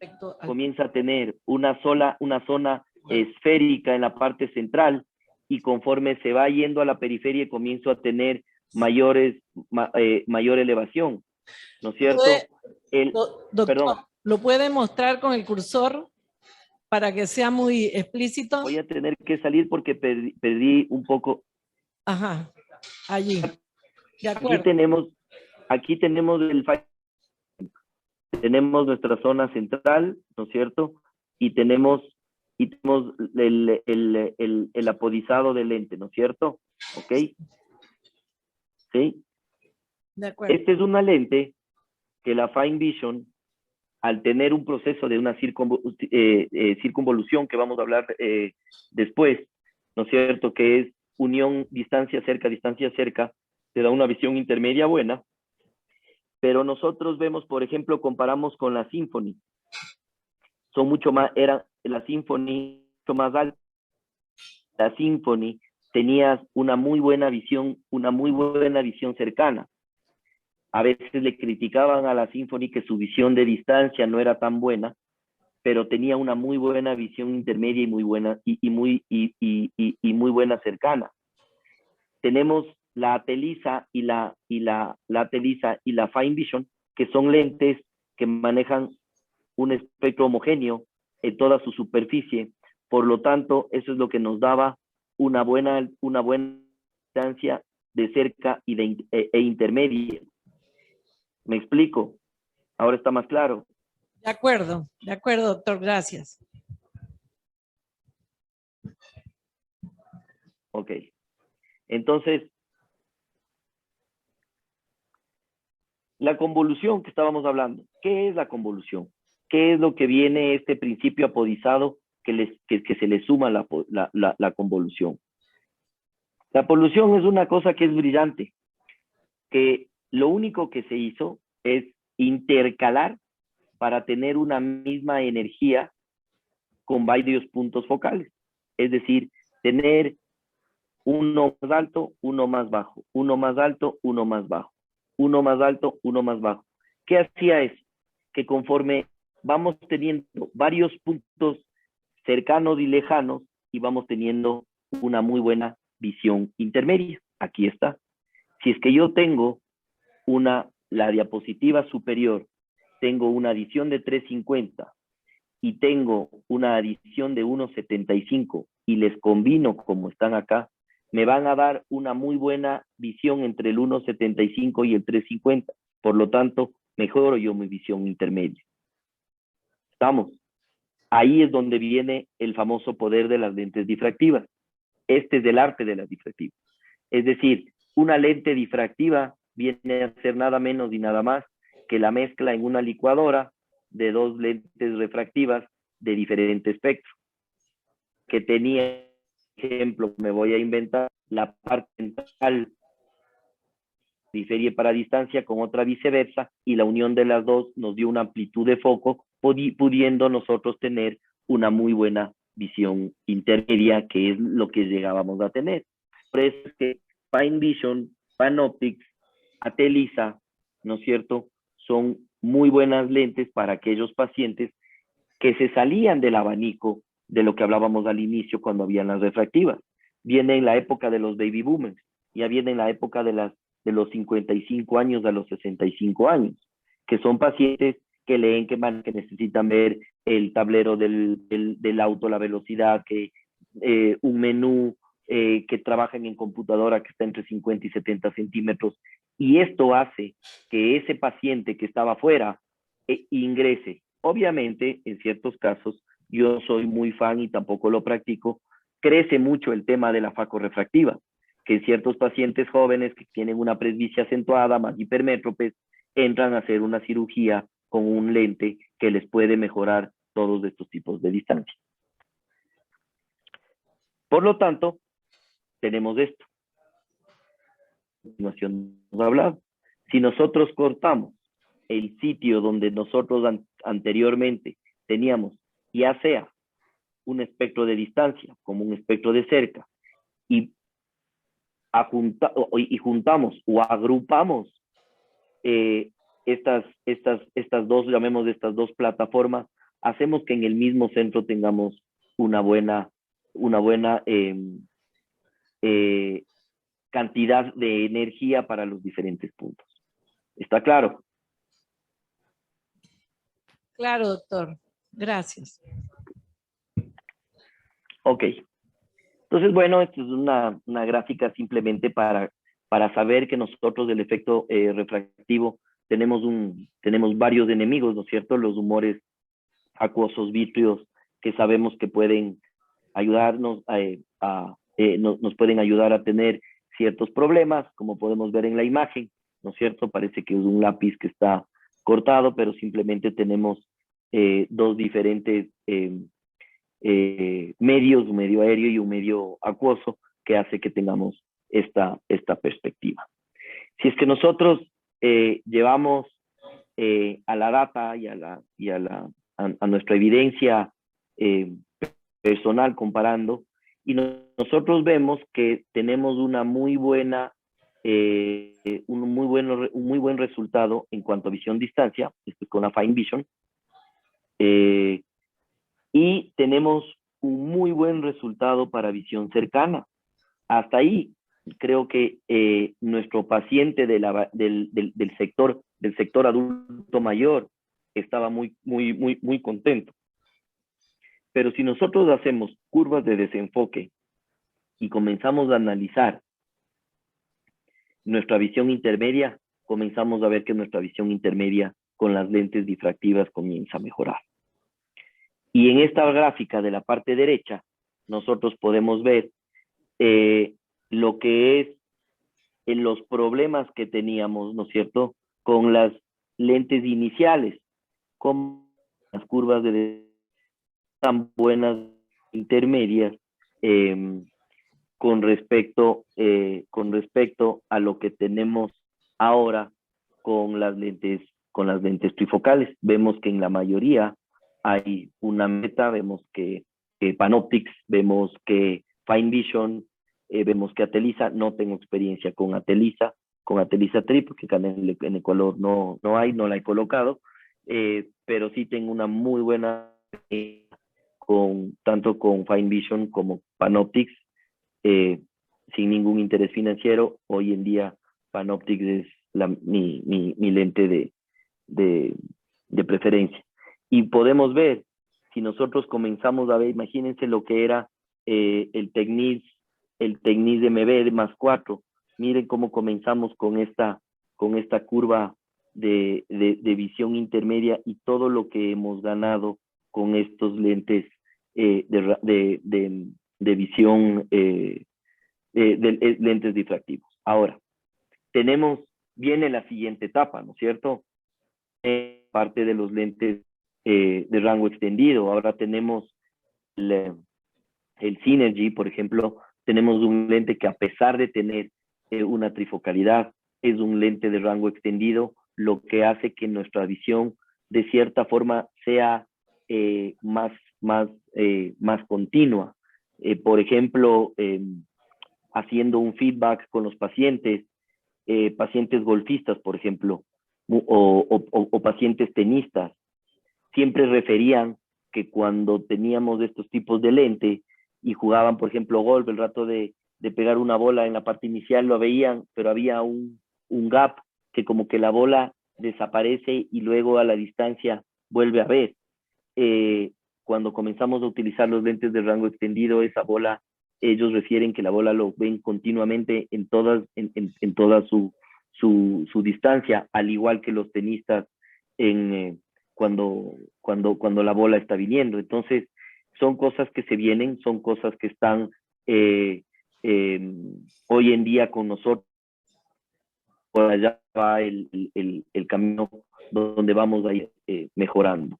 comienza a tener una zona esférica en la parte central, y conforme se va yendo a la periferia comienzo a tener mayor elevación, ¿no es cierto? Doctor, perdón. ¿lo puede mostrar con el cursor para que sea muy explícito? Voy a tener que salir porque perdí un poco. Ajá, allí. De acuerdo. Aquí tenemos tenemos nuestra zona central, ¿no es cierto? Y tenemos el apodizado del lente, ¿no es cierto? ¿Ok? ¿Sí? De acuerdo. Esta es una lente que la Fine Vision, al tener un proceso de una circunvolución, que vamos a hablar después, ¿no es cierto? Que es unión distancia cerca, te da una visión intermedia buena. Pero nosotros vemos, por ejemplo, comparamos con la Symphony. son mucho más, la Symphony mucho más alta. La Symphony tenías una muy buena visión cercana. A veces le criticaban a la Symphony que su visión de distancia no era tan buena, pero tenía una muy buena visión intermedia y muy buena muy buena cercana. Tenemos la Telisa y la Telisa y la Fine Vision, que son lentes que manejan un espectro homogéneo en toda su superficie. Por lo tanto, eso es lo que nos daba una buena distancia de cerca y e intermedia. ¿Me explico? Ahora está más claro. De acuerdo, doctor, gracias. Ok. Entonces, la convolución que estábamos hablando. ¿Qué es la convolución? ¿Qué es lo que viene este principio apodizado que se le suma la convolución? La convolución es una cosa que es brillante, que lo único que se hizo es intercalar para tener una misma energía con varios puntos focales. Es decir, tener uno más alto, uno más bajo, uno más alto, uno más bajo, uno más alto, uno más bajo. ¿Qué hacía eso? Que conforme vamos teniendo varios puntos cercanos y lejanos y vamos teniendo una muy buena visión intermedia. Aquí está. Si es que yo tengo la diapositiva superior, tengo una adición de 350 y tengo una adición de 1.75 y les combino como están acá, me van a dar una muy buena visión entre el 1.75 y el 350. Por lo tanto, mejoro yo mi visión intermedia. ¿Estamos? Ahí es donde viene el famoso poder de las lentes difractivas. Este es el arte de las difractivas. Es decir, una lente difractiva viene a ser nada menos y nada más que la mezcla en una licuadora de dos lentes refractivas de diferente espectro. Que tenía, por ejemplo, me voy a inventar, la parte central diferye para distancia con otra viceversa y la unión de las dos nos dio una amplitud de foco, pudiendo nosotros tener una muy buena visión intermedia, que es lo que llegábamos a tener. Por eso es que Fine Vision, PanOptix, Telisa, ¿no es cierto?, son muy buenas lentes para aquellos pacientes que se salían del abanico de lo que hablábamos al inicio cuando habían las refractivas. Viene en la época de los baby boomers, ya viene en la época de los 55 años a los 65 años, que son pacientes que leen, que necesitan ver el tablero del auto, la velocidad, un menú, que trabajan en computadora que está entre 50 y 70 centímetros. Y esto hace que ese paciente que estaba afuera ingrese. Obviamente, en ciertos casos, yo soy muy fan y tampoco lo practico, crece mucho el tema de la facorefractiva, que ciertos pacientes jóvenes que tienen una presbicia acentuada, más hipermétropes, entran a hacer una cirugía con un lente que les puede mejorar todos estos tipos de distancia. Por lo tanto, tenemos esto. A continuación hemos hablado. Si nosotros cortamos el sitio donde nosotros anteriormente teníamos, ya sea un espectro de distancia como un espectro de cerca, y juntamos o agrupamos estas dos, llamemos estas dos plataformas, hacemos que en el mismo centro tengamos una buena cantidad de energía para los diferentes puntos. ¿Está claro? Claro, doctor. Gracias. Ok. Entonces, bueno, esto es una gráfica simplemente para saber que nosotros del efecto refractivo tenemos varios enemigos, ¿no es cierto? Los humores acuosos vítreos que sabemos que pueden ayudarnos nos pueden ayudar a tener ciertos problemas, como podemos ver en la imagen, ¿no es cierto? Parece que es un lápiz que está cortado, pero simplemente tenemos dos diferentes medios, un medio aéreo y un medio acuoso, que hace que tengamos esta perspectiva. Si es que nosotros llevamos a la data y a a nuestra evidencia personal comparando, y nosotros vemos que tenemos una muy buena, un muy buen resultado en cuanto a visión distancia, esto es con la Fine Vision, y tenemos un muy buen resultado para visión cercana. Hasta ahí creo que nuestro paciente del sector adulto mayor estaba muy contento. Pero si nosotros hacemos curvas de desenfoque y comenzamos a analizar nuestra visión intermedia, comenzamos a ver que nuestra visión intermedia con las lentes difractivas comienza a mejorar. Y en esta gráfica de la parte derecha, nosotros podemos ver lo que es los problemas que teníamos, ¿no es cierto?, con las lentes iniciales, como las curvas de tan buenas intermedias con respecto a lo que tenemos ahora con las lentes trifocales. Vemos que en la mayoría hay una meta, vemos que Panoptix, vemos que Fine Vision, vemos que Atelisa. No tengo experiencia con Atelisa Tri, porque en Ecuador no hay, no la he colocado, pero sí tengo una muy buena tanto con Fine Vision como Panoptix, sin ningún interés financiero. Hoy en día Panoptix es mi lente de preferencia. Y podemos ver, si nosotros comenzamos a ver, imagínense lo que era el Tecnis MB más 4. Miren cómo comenzamos con esta curva de visión intermedia y todo lo que hemos ganado con estos lentes de visión, lentes difractivos. Ahora, viene la siguiente etapa, ¿no es cierto? Parte de los lentes de rango extendido. Ahora tenemos el Synergy, por ejemplo. Tenemos un lente que, a pesar de tener una trifocalidad, es un lente de rango extendido, lo que hace que nuestra visión de cierta forma sea más continua. Por ejemplo, haciendo un feedback con los pacientes golfistas, por ejemplo, o pacientes tenistas, siempre referían que cuando teníamos estos tipos de lente y jugaban, por ejemplo, golf, el rato de pegar una bola en la parte inicial lo veían, pero había un gap que como que la bola desaparece y luego a la distancia vuelve a ver. Cuando comenzamos a utilizar los lentes de rango extendido, esa bola, ellos refieren que la bola lo ven continuamente en toda su distancia, al igual que los tenistas cuando la bola está viniendo. Entonces, son cosas que se vienen, son cosas que están hoy en día con nosotros. Por allá va el camino donde vamos a ir mejorando.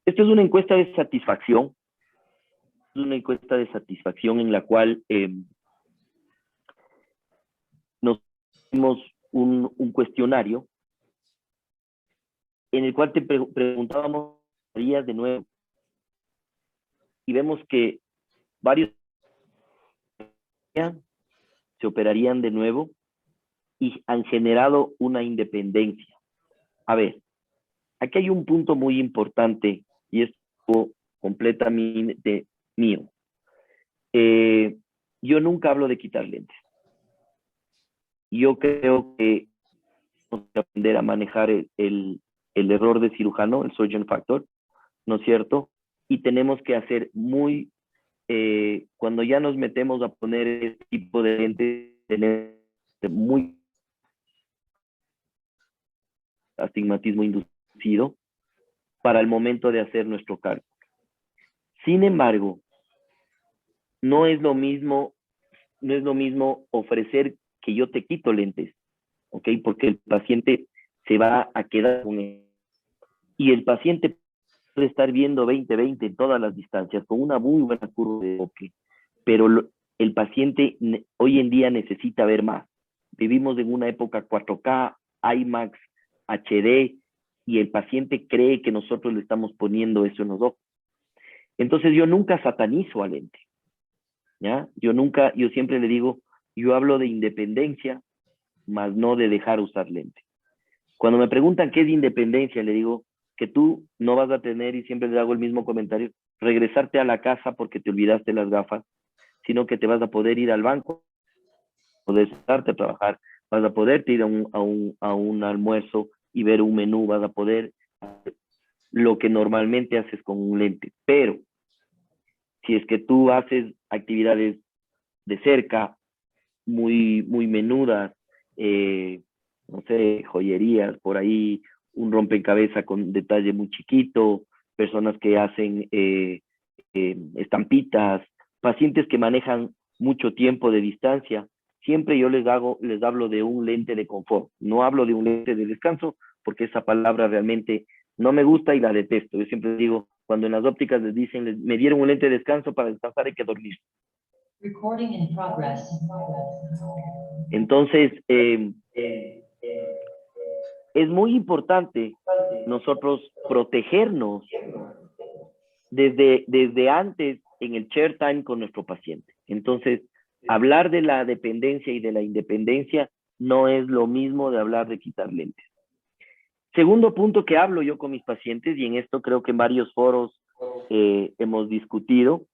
Esta es una encuesta de satisfacción. Es una encuesta de satisfacción en la cual nos hicimos un cuestionario en el cual te preguntábamos de nuevo, y vemos que varios se operarían de nuevo y han generado una independencia. A ver, aquí hay un punto muy importante y es completamente mío. Yo nunca hablo de quitar lentes. Yo creo que tenemos que aprender a manejar el error de cirujano, el surgeon factor, ¿no es cierto? Y tenemos que hacer cuando ya nos metemos a poner este tipo de lentes, tener muy astigmatismo inducido para el momento de hacer nuestro cálculo. Sin embargo, no es lo mismo ofrecer que yo te quito lentes, ¿ok? Porque el paciente se va a quedar con él. Y el paciente puede estar viendo 20-20 en todas las distancias, con una muy buena curva de enfoque, pero el paciente hoy en día necesita ver más. Vivimos en una época 4K, IMAX, HD, y el paciente cree que nosotros le estamos poniendo eso en los ojos. Entonces yo nunca satanizo al lente, ¿ya? Yo siempre le digo, yo hablo de independencia, más no de dejar usar lente. Cuando me preguntan qué es independencia, le digo que tú no vas a tener, y siempre le hago el mismo comentario, regresarte a la casa porque te olvidaste las gafas, sino que te vas a poder ir al banco, poder sentarte a trabajar, vas a poderte ir a un almuerzo y ver un menú, vas a poder hacer lo que normalmente haces con un lente. Pero si es que tú haces actividades de cerca, muy menudas, no sé, joyerías, por ahí, un rompecabezas con detalle muy chiquito, personas que hacen estampitas, pacientes que manejan mucho tiempo de distancia, siempre yo les hablo de un lente de confort, no hablo de un lente de descanso, porque esa palabra realmente no me gusta y la detesto. Yo siempre digo, cuando en las ópticas les dicen, me dieron un lente de descanso, para descansar hay que dormir. Recording in progress. Entonces, es muy importante nosotros protegernos desde antes en el share time con nuestro paciente. Entonces, hablar de la dependencia y de la independencia no es lo mismo de hablar de quitar lentes. Segundo punto que hablo yo con mis pacientes, y en esto creo que en varios foros hemos discutido,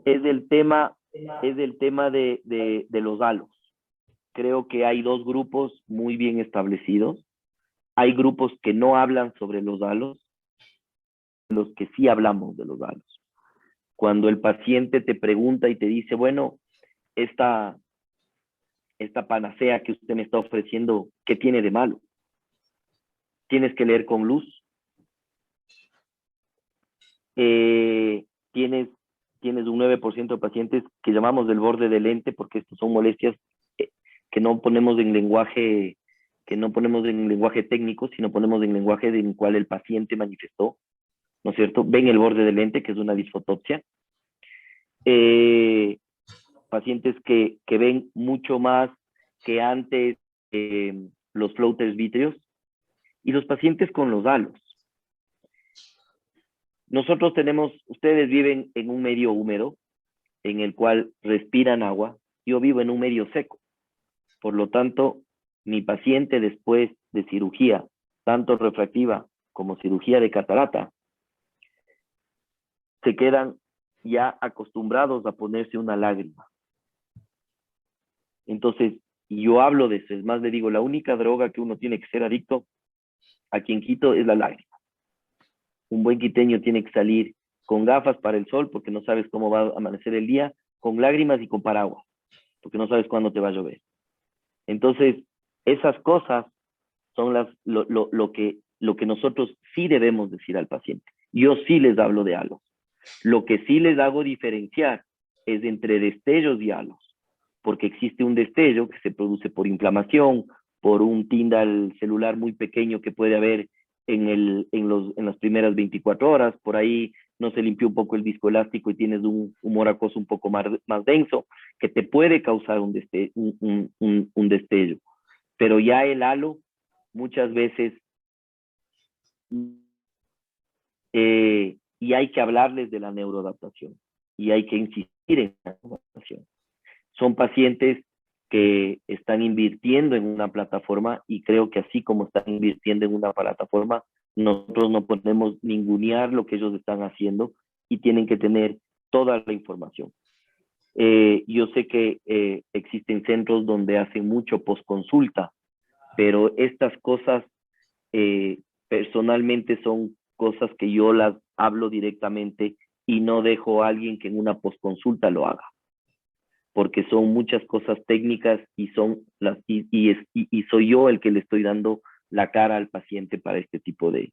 es el tema de los halos. Creo que hay dos grupos muy bien establecidos. Hay grupos que no hablan sobre los halos, los que sí hablamos de los halos. Cuando el paciente te pregunta y te dice, bueno, esta panacea que usted me está ofreciendo, ¿qué tiene de malo? Tienes que leer con luz. Tienes un 9% de pacientes que llamamos del borde del lente, porque estos son molestias que no ponemos en lenguaje técnico, sino ponemos en lenguaje en el cual el paciente manifestó, ¿no es cierto? Ven el borde del lente, que es una disfotopsia. Pacientes que ven mucho más que antes los floaters vítreos, y los pacientes con los halos. Ustedes viven en un medio húmedo, en el cual respiran agua. Yo vivo en un medio seco. Por lo tanto, mi paciente después de cirugía, tanto refractiva como cirugía de catarata, se quedan ya acostumbrados a ponerse una lágrima. Entonces, yo hablo de eso. Es más, le digo, la única droga que uno tiene que ser adicto aquí en Quito es la lágrima. Un buen quiteño tiene que salir con gafas para el sol porque no sabes cómo va a amanecer el día, con lágrimas y con paraguas, porque no sabes cuándo te va a llover. Entonces, esas cosas son lo que nosotros sí debemos decir al paciente. Yo sí les hablo de halos. Lo que sí les hago diferenciar es entre destellos y halos, porque existe un destello que se produce por inflamación, por un tindal celular muy pequeño que puede haber en las primeras 24 horas, por ahí no se limpió un poco el viscoelástico y tienes un humor acuoso un poco más denso, que te puede causar un destello. Pero ya el halo, muchas veces, y hay que hablarles de la neuroadaptación, y hay que insistir en la neuroadaptación. Son pacientes que están invirtiendo en una plataforma, y creo que así como están invirtiendo en una plataforma, nosotros no podemos ningunear lo que ellos están haciendo y tienen que tener toda la información. Yo sé que existen centros donde hacen mucho postconsulta, pero estas cosas personalmente son cosas que yo las hablo directamente y no dejo a alguien que en una postconsulta lo haga, porque son muchas cosas técnicas y soy yo el que le estoy dando la cara al paciente para este tipo de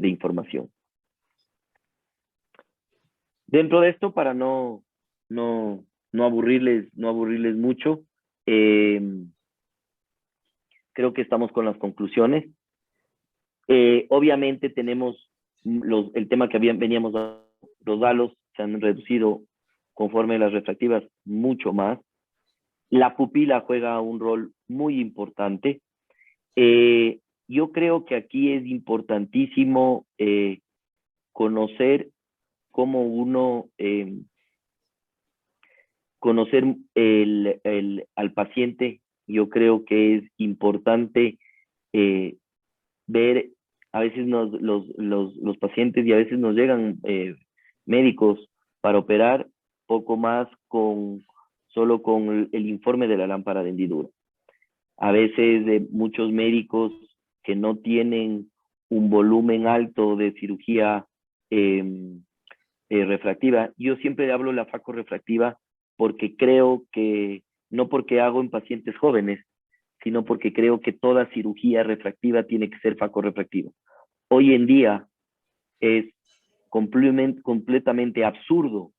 información. Dentro de esto, para no aburrirles mucho, creo que estamos con las conclusiones. Obviamente tenemos el tema que veníamos a los halos, se han reducido conforme las refractivas mucho más. La pupila juega un rol muy importante. yo creo que aquí es importantísimo conocer cómo uno, conocer al paciente. Yo creo que es importante ver, a veces los pacientes y a veces nos llegan médicos para operar poco más solo con el informe de la lámpara de hendidura. A veces muchos médicos que no tienen un volumen alto de cirugía refractiva. Yo siempre hablo de la facorefractiva porque creo que, no porque hago en pacientes jóvenes, sino porque creo que toda cirugía refractiva tiene que ser facorefractiva. Hoy en día es completamente absurdo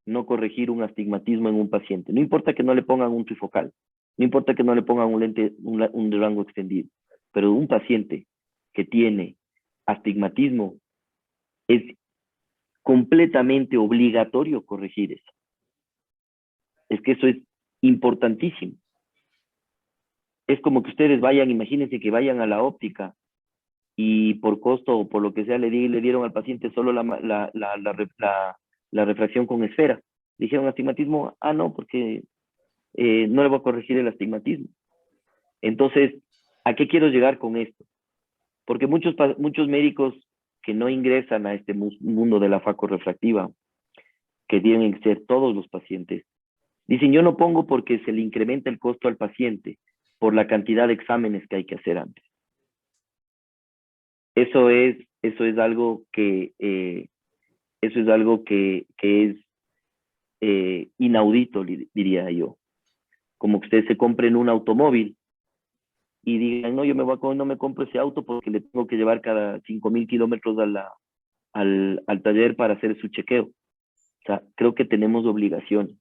no corregir un astigmatismo en un paciente. No importa que no le pongan un trifocal, no importa que no le pongan un lente, un rango extendido, pero un paciente que tiene astigmatismo es completamente obligatorio corregir eso. Es que eso es importantísimo. Es como que ustedes vayan, imagínense que vayan a la óptica y por costo o por lo que sea le dieron al paciente solo la refracción con esfera. Dijeron astigmatismo, no, porque no le voy a corregir el astigmatismo. Entonces, ¿a qué quiero llegar con esto? Porque muchos médicos que no ingresan a este mundo de la facorefractiva, que tienen que ser todos los pacientes, dicen, yo no pongo porque se le incrementa el costo al paciente por la cantidad de exámenes que hay que hacer antes. Eso es algo que es inaudito, diría yo. Como que ustedes se compren un automóvil y digan, no, no me compro ese auto porque le tengo que llevar cada 5,000 kilómetros al taller para hacer su chequeo. O sea, creo que tenemos obligación.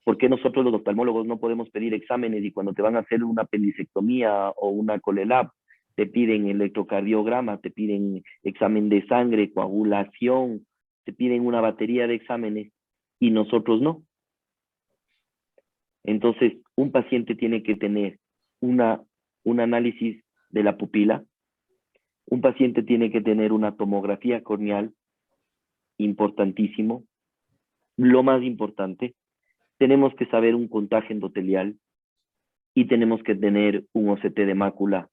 ¿Por qué nosotros los oftalmólogos no podemos pedir exámenes y cuando te van a hacer una apendicectomía o una colelab, te piden electrocardiograma, te piden examen de sangre, coagulación, te piden una batería de exámenes y nosotros no? Entonces, un paciente tiene que tener un análisis de la pupila, un paciente tiene que tener una tomografía corneal, importantísimo. Lo más importante, tenemos que saber un contagio endotelial y tenemos que tener un OCT de mácula,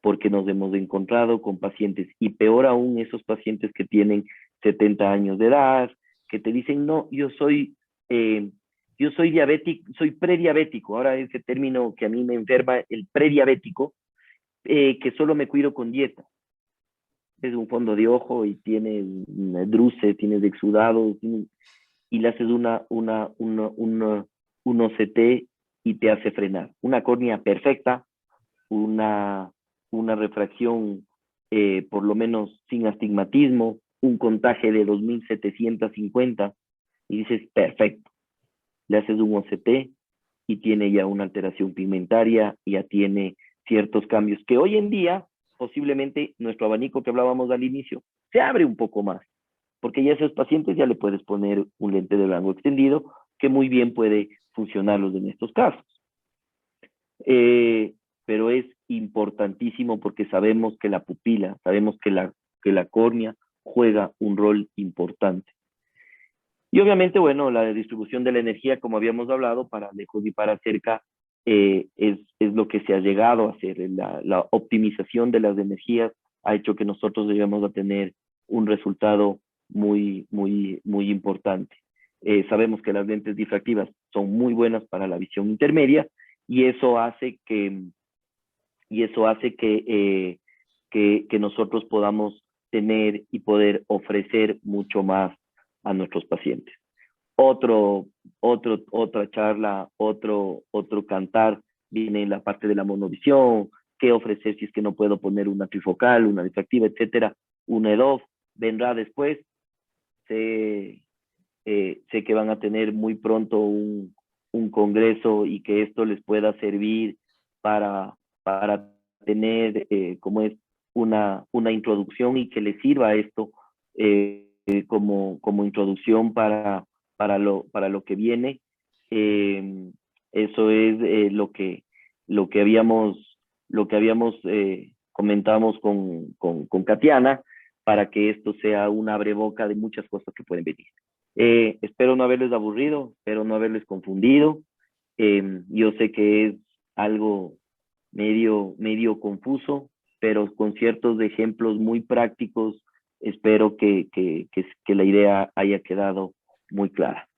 porque nos hemos encontrado con pacientes, y peor aún esos pacientes que tienen 70 años de edad, que te dicen, no, yo soy diabético, soy prediabético. Ahora ese término que a mí me enferma, el prediabético, que solo me cuido con dieta. Es un fondo de ojo y tienes druce, tienes exudados, y le haces un OCT y te hace frenar. Una córnea perfecta, una refracción por lo menos sin astigmatismo, un contagio de 2750 y dices, perfecto. Le haces un OCT y tiene ya una alteración pigmentaria, ya tiene ciertos cambios que hoy en día posiblemente nuestro abanico que hablábamos al inicio se abre un poco más, porque ya a esos pacientes ya le puedes poner un lente de rango extendido que muy bien puede funcionarlos en estos casos. Pero es importantísimo porque sabemos que la pupila, sabemos que la córnea juega un rol importante. Y obviamente, bueno, la distribución de la energía, como habíamos hablado, para lejos y para cerca, es lo que se ha llegado a hacer. La optimización de las energías ha hecho que nosotros lleguemos a tener un resultado muy, muy, muy importante. Sabemos que las lentes difractivas son muy buenas para la visión intermedia y eso hace que nosotros podamos tener y poder ofrecer mucho más a nuestros pacientes. Otra charla, otro cantar viene en la parte de la monovisión, qué ofrecer si es que no puedo poner una trifocal, una difractiva, etcétera. Una EDOF vendrá después. Sé que van a tener muy pronto un congreso y que esto les pueda servir para tener como es una introducción y que les sirva esto como introducción para lo que viene. Eso es lo que habíamos lo que habíamos comentamos con Katiana, para que esto sea un abreboca de muchas cosas que pueden venir. Espero no haberles aburrido, espero no haberles confundido. Yo sé que es algo medio confuso, pero con ciertos ejemplos muy prácticos, espero que la idea haya quedado muy clara.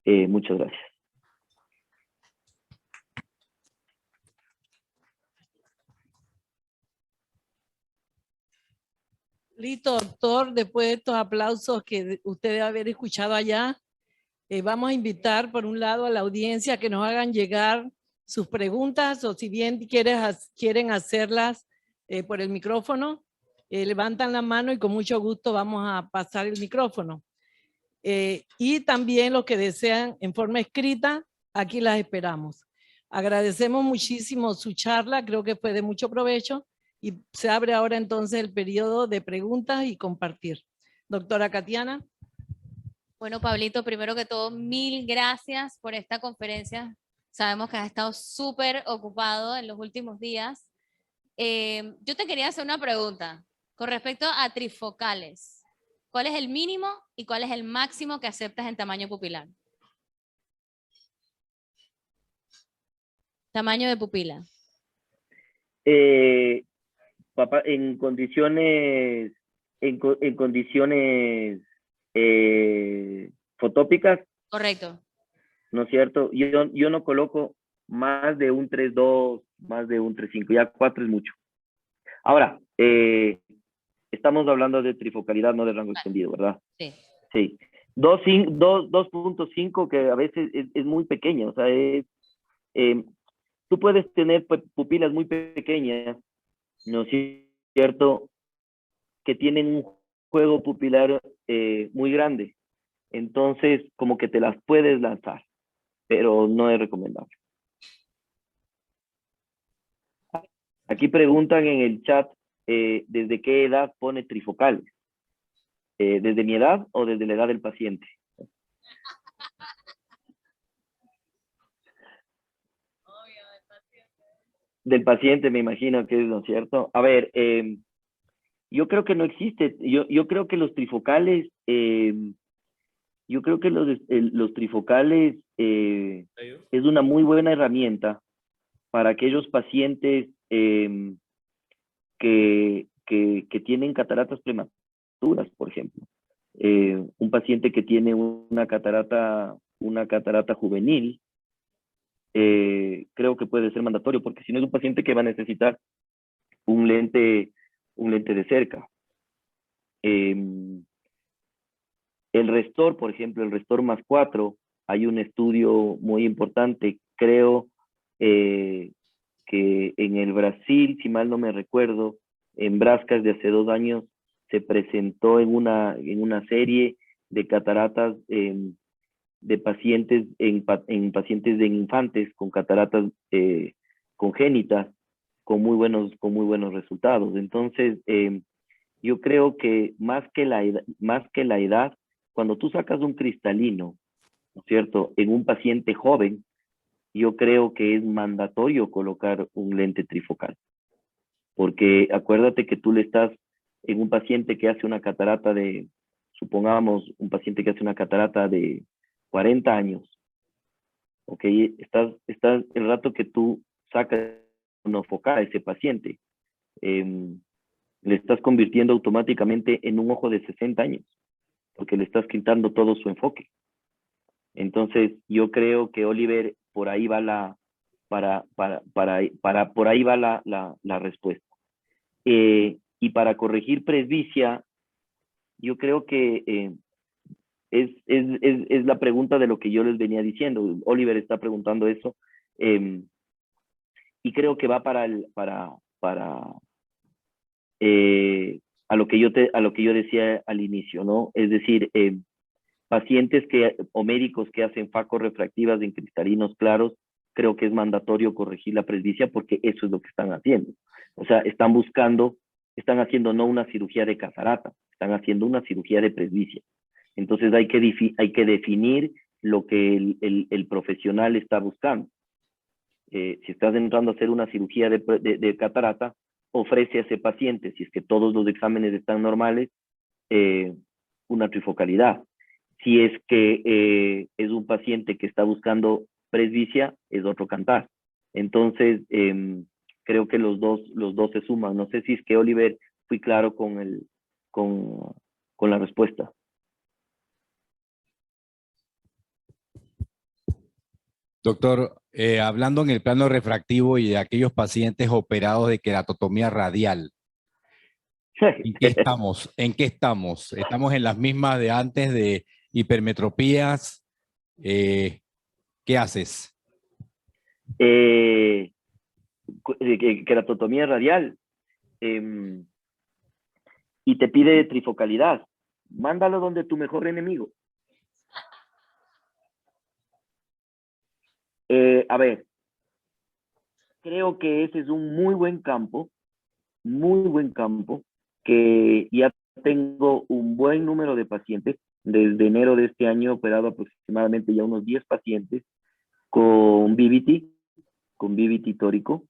Muchas gracias. Listo, doctor, después de estos aplausos que usted debe haber escuchado allá, vamos a invitar por un lado a la audiencia que nos hagan llegar sus preguntas o si bien quieren hacerlas por el micrófono, levantan la mano y con mucho gusto vamos a pasar el micrófono. Y también los que desean en forma escrita, aquí las esperamos. Agradecemos muchísimo su charla, creo que fue de mucho provecho y se abre ahora entonces el periodo de preguntas y compartir. Doctora Katiana. Bueno, Pablito, primero que todo, mil gracias por esta conferencia. Sabemos que has estado súper ocupado en los últimos días. Yo te quería hacer una pregunta con respecto a trifocales. ¿Cuál es el mínimo y cuál es el máximo que aceptas en tamaño pupilar? Tamaño de pupila. Papá, en condiciones fotópicas, Correcto. ¿no es cierto? Yo no coloco más de un 3.2, más de un 3.5, ya 4 es mucho. Ahora, estamos hablando de trifocalidad, no de rango extendido, ¿verdad? Sí. Sí. 2.5, que a veces es muy pequeño, o sea, tú puedes tener pupilas muy pequeñas, ¿no es cierto?, que tienen un juego pupilar muy grande. Entonces, como que te las puedes lanzar, pero no es recomendable. Aquí preguntan en el chat, ¿desde qué edad pone trifocales? ¿Desde mi edad o desde la edad del paciente? Del paciente, me imagino que es, ¿no es cierto? A ver, yo creo que no existe. Yo creo que los trifocales, los trifocales es una muy buena herramienta para aquellos pacientes que tienen cataratas prematuras, por ejemplo. Un paciente que tiene una catarata juvenil, creo que puede ser mandatorio, porque si no es un paciente que va a necesitar un lente de cerca. El Restor, por ejemplo, el Restor +4, hay un estudio muy importante, creo que en el Brasil, si mal no me recuerdo, en Brascas de hace 2 años, se presentó en una serie de cataratas de pacientes, en pacientes de infantes con cataratas congénitas, con muy buenos resultados. Entonces, yo creo que más que la edad, cuando tú sacas un cristalino, ¿no es cierto?, en un paciente joven, yo creo que es mandatorio colocar un lente trifocal. Porque acuérdate que tú le estás, en un paciente que hace una catarata de, supongamos, un paciente que hace una catarata de 40 años, ¿ok? Estás el rato que tú sacas monofocal a ese paciente, le estás convirtiendo automáticamente en un ojo de 60 años, porque le estás quitando todo su enfoque. Entonces, yo creo que Oliver, por ahí va por ahí va la respuesta. Y para corregir presbicia, yo creo que es la pregunta de lo que yo les venía diciendo. Oliver está preguntando eso, y creo que va a lo que yo decía al inicio, ¿no? Es decir, pacientes o médicos que hacen facorrefractivas en cristalinos claros, creo que es mandatorio corregir la presbicia, porque eso es lo que están haciendo. O sea, están haciendo no una cirugía de catarata, están haciendo una cirugía de presbicia. Entonces hay que definir lo que el profesional está buscando. si estás entrando a hacer una cirugía de catarata, ofrece a ese paciente, si es que todos los exámenes están normales, una trifocalidad. Si es que es un paciente que está buscando presbicia, es otro cantar. Entonces, creo que los dos se suman. No sé si es que, Oliver, fui claro con la respuesta. Doctor, hablando en el plano refractivo y de aquellos pacientes operados de queratotomía radial, ¿en qué estamos? ¿En qué estamos? ¿Estamos en las mismas de antes de hipermetropías? ¿Qué haces? Queratotomía radial. Y te pide trifocalidad. Mándalo donde tu mejor enemigo. A ver, creo que ese es un muy buen campo, que ya tengo un buen número de pacientes. Desde enero de este año he operado aproximadamente ya unos 10 pacientes con BVT tórico.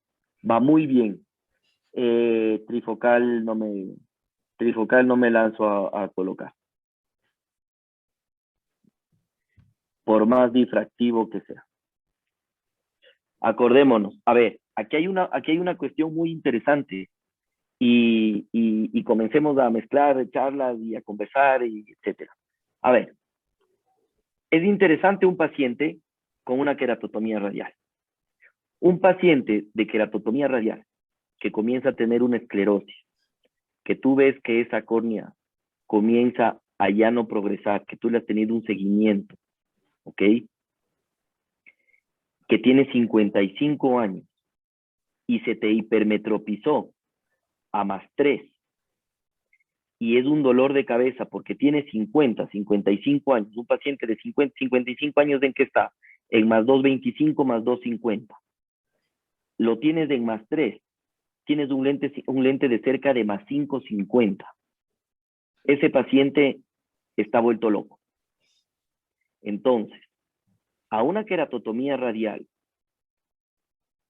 Va muy bien. Trifocal no me lanzo a colocar. Por más difractivo que sea. Acordémonos. A ver, aquí hay una cuestión muy interesante y comencemos a mezclar charlas y a conversar, etc. A ver, es interesante un paciente con una queratotomía radial. Un paciente de queratotomía radial que comienza a tener una esclerosis, que tú ves que esa córnea comienza a ya no progresar, que tú le has tenido un seguimiento, ¿ok? Que tiene 55 años y se te hipermetropizó a +3 y es un dolor de cabeza porque tiene 55 años, un paciente de 55 años, ¿en qué está? En +225, +250. Lo tienes en +3, tienes un lente de cerca de +550. Ese paciente está vuelto loco. Entonces, a una queratotomía radial,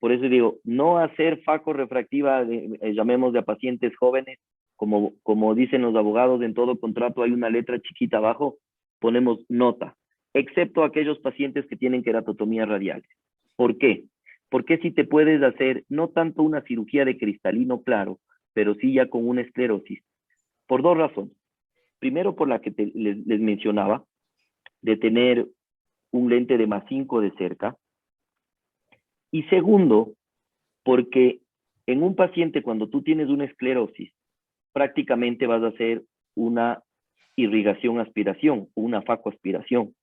por eso digo, no hacer faco refractiva, llamemos de a pacientes jóvenes, como dicen los abogados, en todo contrato hay una letra chiquita abajo, ponemos nota, excepto aquellos pacientes que tienen queratotomía radial. ¿Por qué? Porque si te puedes hacer no tanto una cirugía de cristalino claro, pero sí ya con una esclerosis, por dos razones. Primero, por la que les mencionaba, de tener un lente de +5 de cerca. Y segundo, porque en un paciente cuando tú tienes una esclerosis, prácticamente vas a hacer una irrigación aspiración, una facoaspiración,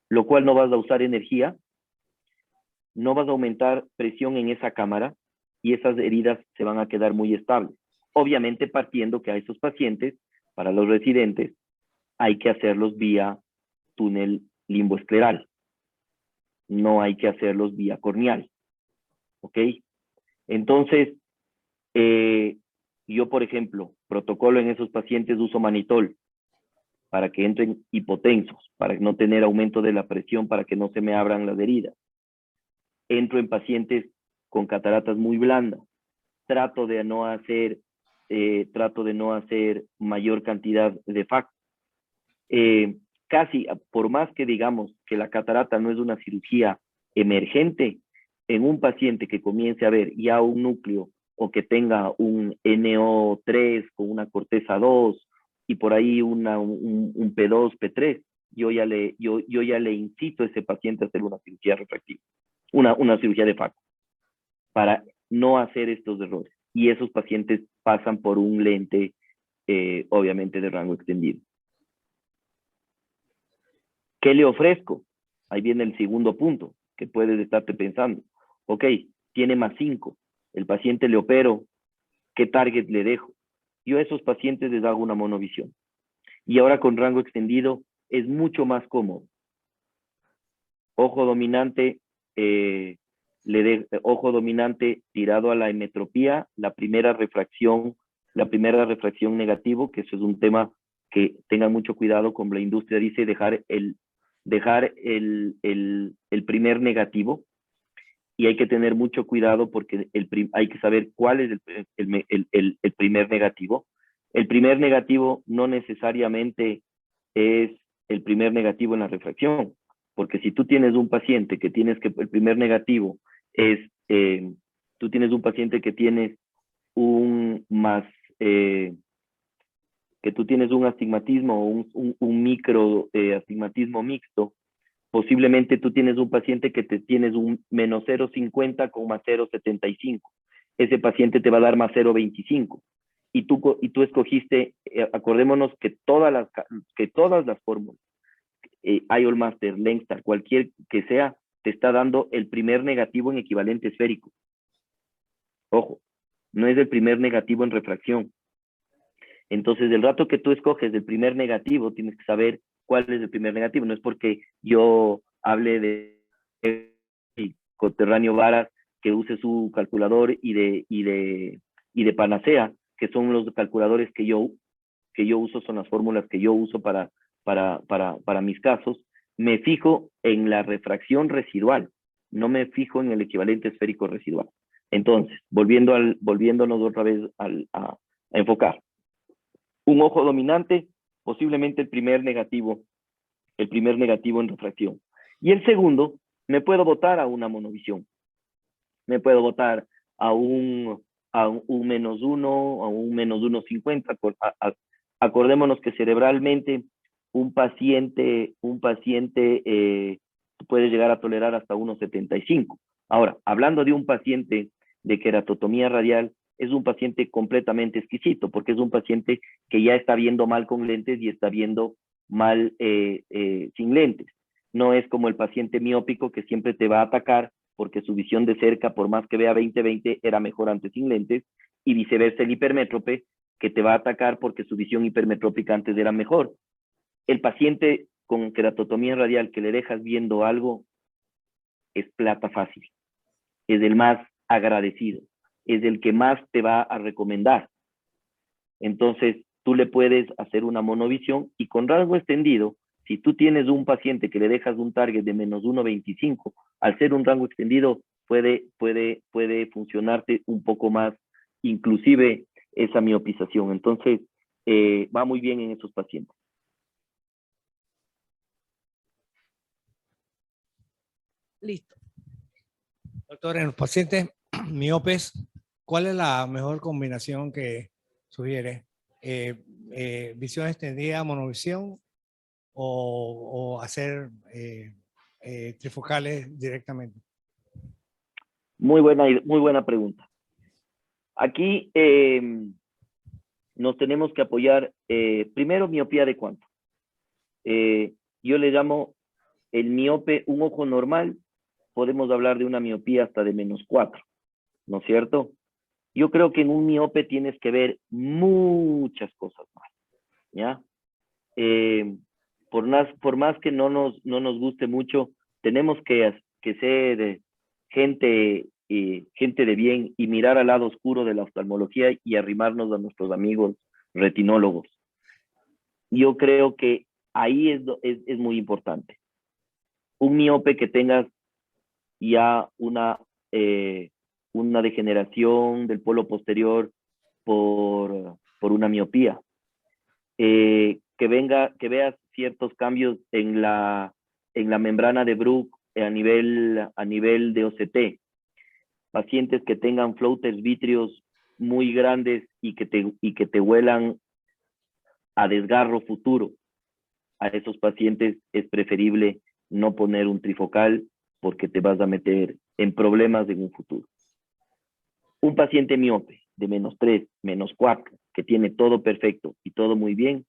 lo cual no vas a usar energía, no vas a aumentar presión en esa cámara y esas heridas se van a quedar muy estables. Obviamente partiendo que a esos pacientes, para los residentes, hay que hacerlos vía túnel limboescleral. No hay que hacerlos vía corneal. ¿Ok? Entonces, yo, por ejemplo, protocolo en esos pacientes uso manitol para que entren hipotensos, para no tener aumento de la presión, para que no se me abran las heridas. Entro en pacientes con cataratas muy blandas. Trato de no hacer mayor cantidad de FAC. Casi, por más que digamos que la catarata no es una cirugía emergente, en un paciente que comience a ver ya un núcleo o que tenga un NO3 con una corteza 2 y por ahí un P2, P3, yo ya le incito a ese paciente a hacer una cirugía refractiva, una cirugía de FACO, para no hacer estos errores. Y esos pacientes pasan por un lente, obviamente, de rango extendido. ¿Qué le ofrezco? Ahí viene el segundo punto que puedes estarte pensando. Ok, tiene +5. El paciente le opero. ¿Qué target le dejo? Yo a esos pacientes les hago una monovisión. Y ahora con rango extendido es mucho más cómodo. Ojo dominante, ojo dominante tirado a la emetropía, la primera refracción negativo, que eso es un tema que tengan mucho cuidado, como la industria dice, dejar el primer negativo. y hay que tener mucho cuidado porque hay que saber cuál es el primer negativo. El primer negativo no necesariamente es el primer negativo en la refracción, porque si tú tienes un paciente que el primer negativo es, tú tienes un paciente que tienes que tú tienes un astigmatismo o un micro astigmatismo mixto, posiblemente tú tienes un paciente que tienes un menos 0,50 con más 0,75. Ese paciente te va a dar más 0,25. Y tú escogiste, acordémonos que todas las fórmulas, IOL Master, Lengstar, cualquier que sea, te está dando el primer negativo en equivalente esférico. Ojo, no es el primer negativo en refracción. Entonces, del rato que tú escoges el primer negativo, tienes que saber cuál es el primer negativo. No es porque yo hable de coterráneo Varas que use su calculador y de Panacea, que son los calculadores que yo uso, son las fórmulas que yo uso para mis casos. Me fijo en la refracción residual, no me fijo en el equivalente esférico residual. Entonces, volviéndonos otra vez a enfocar. Un ojo dominante, posiblemente el primer negativo en refracción. Y el segundo, me puedo botar a una monovisión. Me puedo botar a un menos 1, a un menos 1,50. Acordémonos que cerebralmente un paciente puede llegar a tolerar hasta 1,75. Ahora, hablando de un paciente de queratotomía radial, es un paciente completamente exquisito, porque es un paciente que ya está viendo mal con lentes y está viendo mal sin lentes. No es como el paciente miópico que siempre te va a atacar porque su visión de cerca, por más que vea 20/20, era mejor antes sin lentes, y viceversa el hipermétrope, que te va a atacar porque su visión hipermetrópica antes era mejor. El paciente con queratotomía radial que le dejas viendo algo es plata fácil, es el más agradecido, es el que más te va a recomendar. Entonces, tú le puedes hacer una monovisión y con rango extendido, si tú tienes un paciente que le dejas un target de menos 1,25, al ser un rango extendido puede funcionarte un poco más, inclusive esa miopización. Entonces, va muy bien en esos pacientes. Listo. Doctor, en los pacientes miopes, ¿cuál es la mejor combinación que sugiere? ¿Visión extendida, monovisión o hacer trifocales directamente? Muy buena pregunta. Aquí nos tenemos que apoyar, primero, miopía de cuánto. Yo le llamo el miope, un ojo normal, podemos hablar de una miopía hasta de -4, ¿no es cierto? Yo creo que en un miope tienes que ver muchas cosas más, ¿ya? Por más que no nos guste mucho, tenemos que ser gente de bien y mirar al lado oscuro de la oftalmología y arrimarnos a nuestros amigos retinólogos. Yo creo que ahí es muy importante. Un miope que tengas ya una degeneración del polo posterior por una miopía. Que veas ciertos cambios en la membrana de Bruch a nivel de OCT. Pacientes que tengan floaters vítreos muy grandes y que te huelan a desgarro futuro. A esos pacientes es preferible no poner un trifocal porque te vas a meter en problemas en un futuro. Un paciente miope de -3, -4, que tiene todo perfecto y todo muy bien,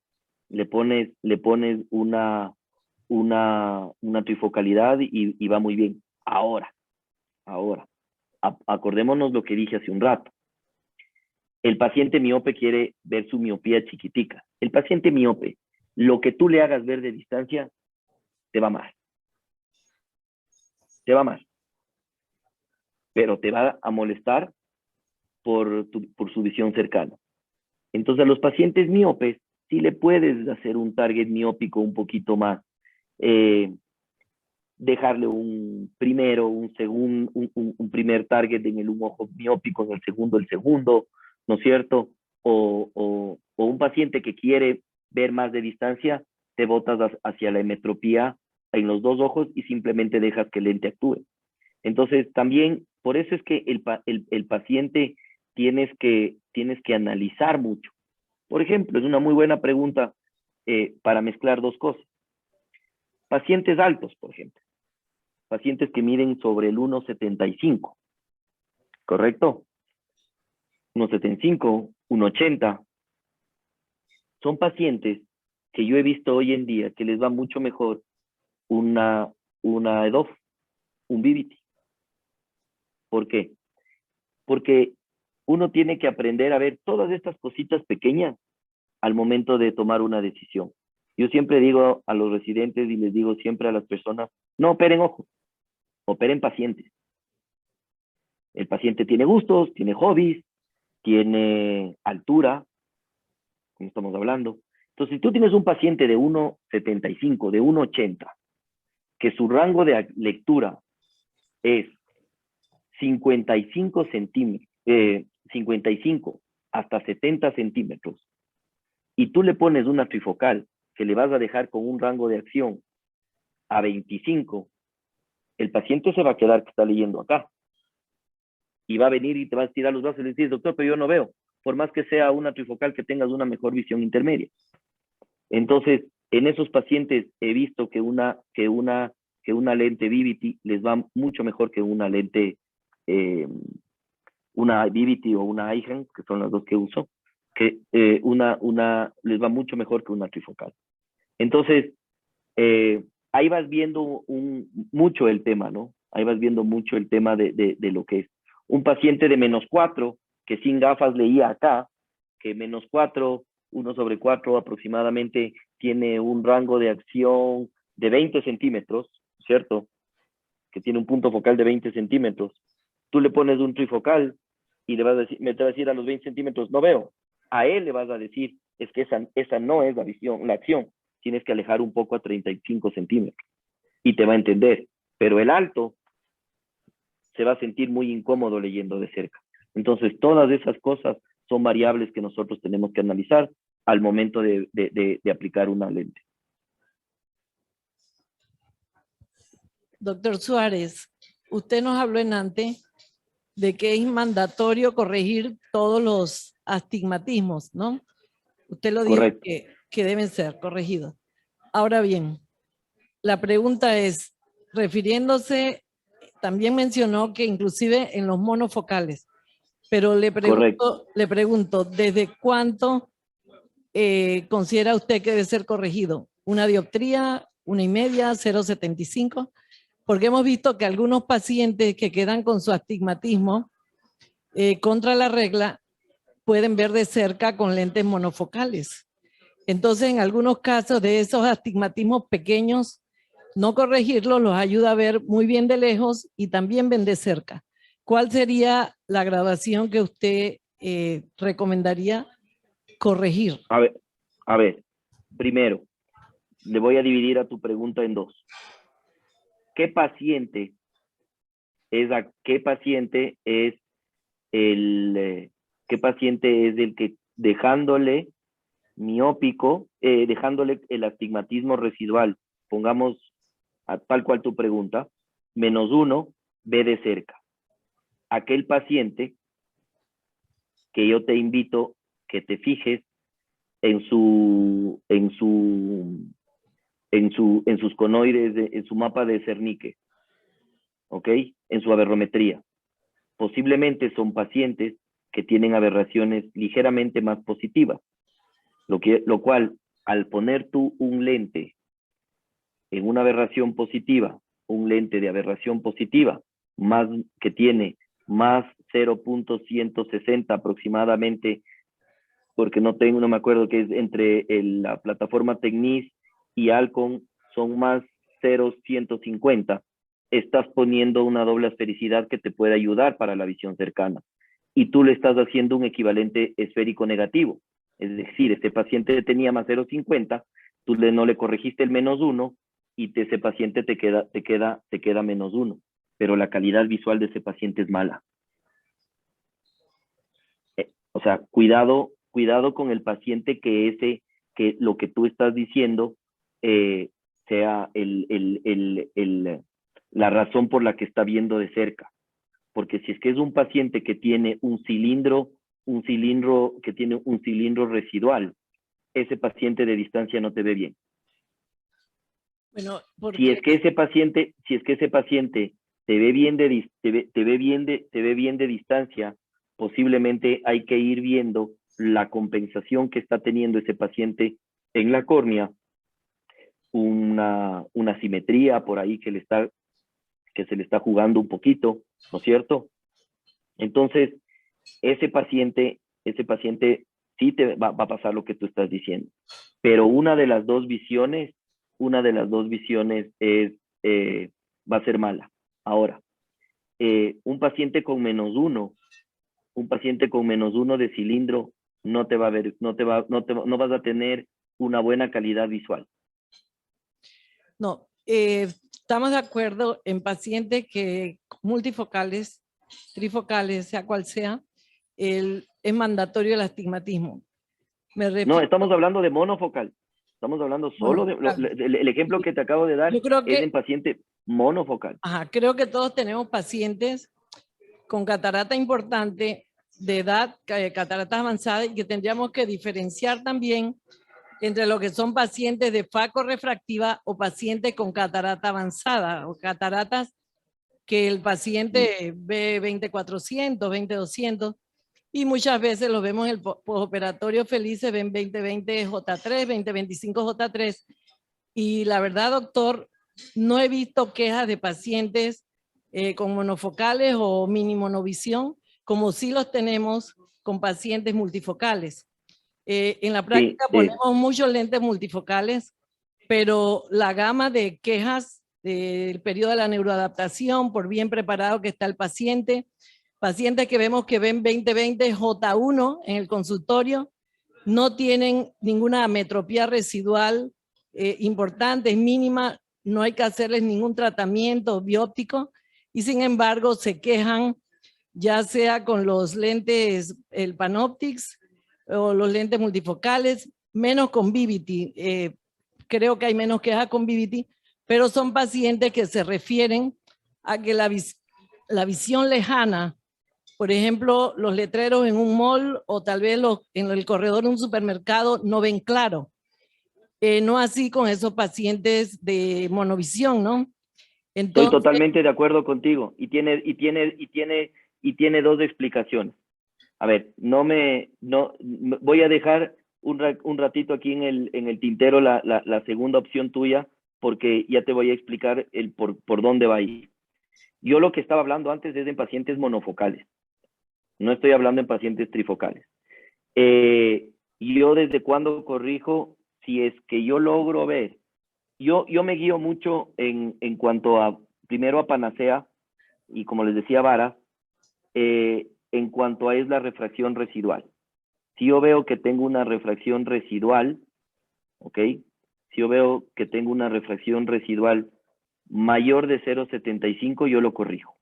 le pones una trifocalidad y va muy bien. Ahora, acordémonos lo que dije hace un rato. El paciente miope quiere ver su miopía chiquitica. El paciente miope, lo que tú le hagas ver de distancia, te va mal. Te va mal. Pero te va a molestar por su visión cercana. Entonces, a los pacientes miopes, sí le puedes hacer un target miópico un poquito más dejarle un primero, un segundo, un primer target en un ojo miópico, en el segundo, ¿no es cierto? O un paciente que quiere ver más de distancia, te botas hacia la hemetropía en los dos ojos y simplemente dejas que el lente actúe. Entonces, también, por eso es que el paciente tienes que analizar mucho. Por ejemplo, es una muy buena pregunta para mezclar dos cosas. Pacientes altos, por ejemplo. Pacientes que miden sobre el 1,75. ¿Correcto? 1,75, 1,80. Son pacientes que yo he visto hoy en día que les va mucho mejor una EDOF, un VIVITY. ¿Por qué? Porque uno tiene que aprender a ver todas estas cositas pequeñas al momento de tomar una decisión. Yo siempre digo a los residentes y les digo siempre a las personas, no operen ojos, operen pacientes. El paciente tiene gustos, tiene hobbies, tiene altura, como estamos hablando. Entonces, si tú tienes un paciente de 1,75, de 1,80, que su rango de lectura es 55 centímetros, 55 hasta 70 centímetros, y tú le pones una trifocal que le vas a dejar con un rango de acción a 25, el paciente se va a quedar que está leyendo acá. Y va a venir y te va a estirar los brazos y le dices, doctor, pero yo no veo, por más que sea una trifocal que tengas una mejor visión intermedia. Entonces, en esos pacientes he visto que una lente VIVITY les va mucho mejor que una lente, una VIVITY o una IGEN, que son las dos que uso, que les va mucho mejor que una trifocal. Entonces, ahí vas viendo mucho el tema, ¿no? Ahí vas viendo mucho el tema de lo que es. Un paciente de -4, que sin gafas leía acá, que -4, 1/4 aproximadamente, tiene un rango de acción de 20 centímetros, ¿cierto? Que tiene un punto focal de 20 centímetros. Tú le pones un trifocal y le vas a decir, me te va a decir a los 20 centímetros, no veo. A él le vas a decir, es que esa no es la acción. Tienes que alejar un poco a 35 centímetros. Y te va a entender. Pero el alto se va a sentir muy incómodo leyendo de cerca. Entonces, todas esas cosas son variables que nosotros tenemos que analizar al momento de aplicar una lente. Doctor Suárez, usted nos habló en antes de que es mandatorio corregir todos los astigmatismos, ¿no? Usted lo dijo Correcto. que deben ser corregidos. Ahora bien, la pregunta es, refiriéndose, también mencionó que inclusive en los monofocales, pero le pregunto, ¿desde cuánto considera usted que debe ser corregido? ¿Una dioptría, 1,5, 0,75? Porque hemos visto que algunos pacientes que quedan con su astigmatismo contra la regla pueden ver de cerca con lentes monofocales. Entonces, en algunos casos de esos astigmatismos pequeños, no corregirlos los ayuda a ver muy bien de lejos y también ven de cerca. ¿Cuál sería la graduación que usted recomendaría corregir? A ver, primero, le voy a dividir a tu pregunta en dos. ¿Qué paciente es el que dejándole miópico, dejándole el astigmatismo residual, pongamos tal cual tu pregunta, -1, ve de cerca? Aquel paciente que yo te invito que te fijes en sus conoides, en su mapa de Cernique, ¿ok? En su aberrometría. Posiblemente son pacientes que tienen aberraciones ligeramente más positivas, lo cual, al poner tú un lente en una aberración positiva, un lente de aberración positiva, más que tiene más 0.160 aproximadamente, porque no me acuerdo que es entre la plataforma Tecnis y Alcon, son más 0.150, estás poniendo una doble esfericidad que te puede ayudar para la visión cercana. Y tú le estás haciendo un equivalente esférico negativo. Es decir, este paciente tenía más 0.50, tú no le corregiste el -1, y ese paciente te queda -1, pero la calidad visual de ese paciente es mala. O sea, cuidado con el paciente que lo que tú estás diciendo sea la razón por la que está viendo de cerca. Porque si es que es un paciente que tiene un cilindro residual, ese paciente de distancia no te ve bien. Bueno, Si es que ese paciente te ve bien de distancia, posiblemente hay que ir viendo la compensación que está teniendo ese paciente en la córnea, una simetría por ahí que se le está jugando un poquito, ¿no es cierto? Entonces, ese paciente sí te va a pasar lo que tú estás diciendo. Pero una de las dos visiones va a ser mala. Ahora, un paciente con -1 de cilindro no te va a ver, no vas a tener una buena calidad visual. No, estamos de acuerdo en pacientes que multifocales, trifocales, sea cual sea, es mandatorio el astigmatismo. No, estamos hablando de monofocal. Estamos hablando solo el ejemplo que te acabo de dar Yo creo que, es en paciente monofocal. Ajá, creo que todos tenemos pacientes con catarata importante de edad, catarata avanzada, y que tendríamos que diferenciar también entre lo que son pacientes de facorrefractiva o pacientes con catarata avanzada o cataratas que el paciente ve 20/400, 20/200 y muchas veces lo vemos en el postoperatorio felices, ven 20/20 J3, 20/25 J3 y la verdad, doctor, no he visto quejas de pacientes con monofocales o minimonovisión, como sí los tenemos con pacientes multifocales. En la práctica ponemos muchos lentes multifocales, pero la gama de quejas del periodo de la neuroadaptación, por bien preparado que está el paciente, pacientes que vemos que ven 20/20 J1 en el consultorio, no tienen ninguna ametropía residual importante, es mínima, no hay que hacerles ningún tratamiento bióptico y sin embargo se quejan ya sea con los lentes, el Panoptix o los lentes multifocales, menos con Vivity. Creo que hay menos quejas con Vivity, pero son pacientes que se refieren a que la visión lejana, por ejemplo, los letreros en un mall o tal vez en el corredor de un supermercado no ven claro. No así con esos pacientes de monovisión, ¿no? Entonces, estoy totalmente de acuerdo contigo y tiene dos explicaciones. A ver, voy a dejar un ratito aquí en el tintero la segunda opción tuya, porque ya te voy a explicar por dónde va a ir. Yo lo que estaba hablando antes es en pacientes monofocales. No estoy hablando en pacientes trifocales. Yo desde cuando corrijo, si es que yo logro ver, yo me guío mucho en cuanto primero a Panacea, y como les decía Vara, en cuanto a es la refracción residual. Si yo veo que tengo una refracción residual, ¿ok? Si yo veo que tengo una refracción residual mayor de 0,75, yo lo corrijo.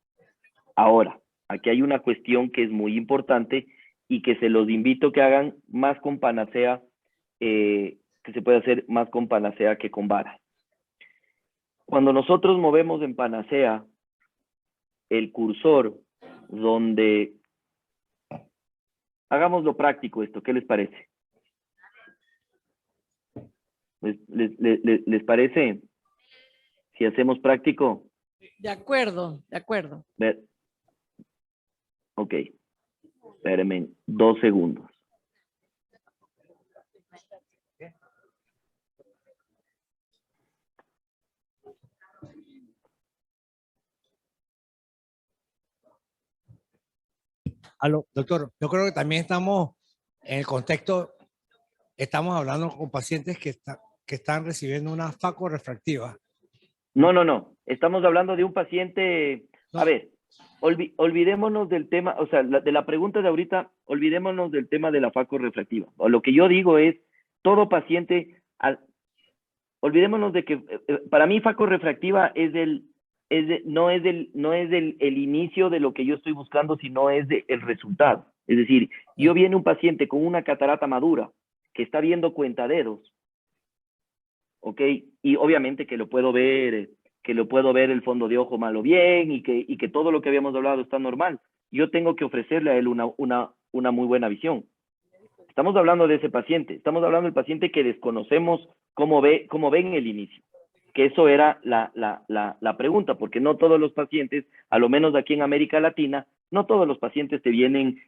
Ahora, aquí hay una cuestión que es muy importante y que se los invito que hagan más con Panacea, que se puede hacer más con Panacea que con Vara. Cuando nosotros movemos en Panacea el cursor donde... Hagámoslo práctico esto, ¿qué les parece? ¿Les parece si hacemos práctico? De acuerdo, de acuerdo. Ok, espérenme 2 segundos. Aló, doctor, yo creo que también estamos en el contexto, estamos hablando con pacientes que están recibiendo una facorrefractiva. No. Estamos hablando de un paciente... No. A ver, olvidémonos del tema, o sea, de la pregunta de ahorita, olvidémonos del tema de la facorrefractiva. O lo que yo digo es, todo paciente... olvidémonos de que para mí faco refractiva no es el inicio de lo que yo estoy buscando, sino es el resultado. Es decir, yo viene un paciente con una catarata madura que está viendo cuentaderos, ¿ok? Y obviamente que lo puedo ver el fondo de ojo mal o bien y que todo lo que habíamos hablado está normal. Yo tengo que ofrecerle a él una muy buena visión. Estamos hablando de ese paciente, estamos hablando del paciente que desconocemos cómo ve en el inicio. Que eso era la pregunta, porque no todos los pacientes, a lo menos aquí en América Latina, no todos los pacientes te vienen,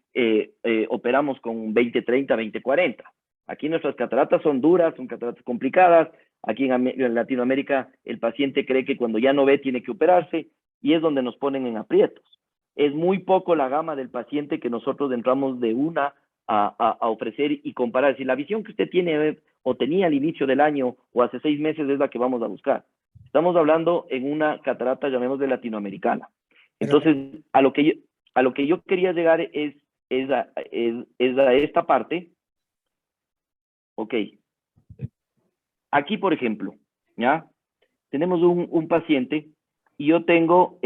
operamos con 20-30, 20-40. Aquí nuestras cataratas son duras, son cataratas complicadas. Aquí en Latinoamérica el paciente cree que cuando ya no ve tiene que operarse y es donde nos ponen en aprietos. Es muy poco la gama del paciente que nosotros entramos de una a ofrecer y comparar. Si la visión que usted tiene o tenía al inicio del año o hace 6 meses es la que vamos a buscar. Estamos hablando en una catarata, llamémosle latinoamericana. Entonces, a lo que yo quería llegar es a esta parte. Ok. Aquí, por ejemplo, ¿ya? Tenemos un paciente y yo tengo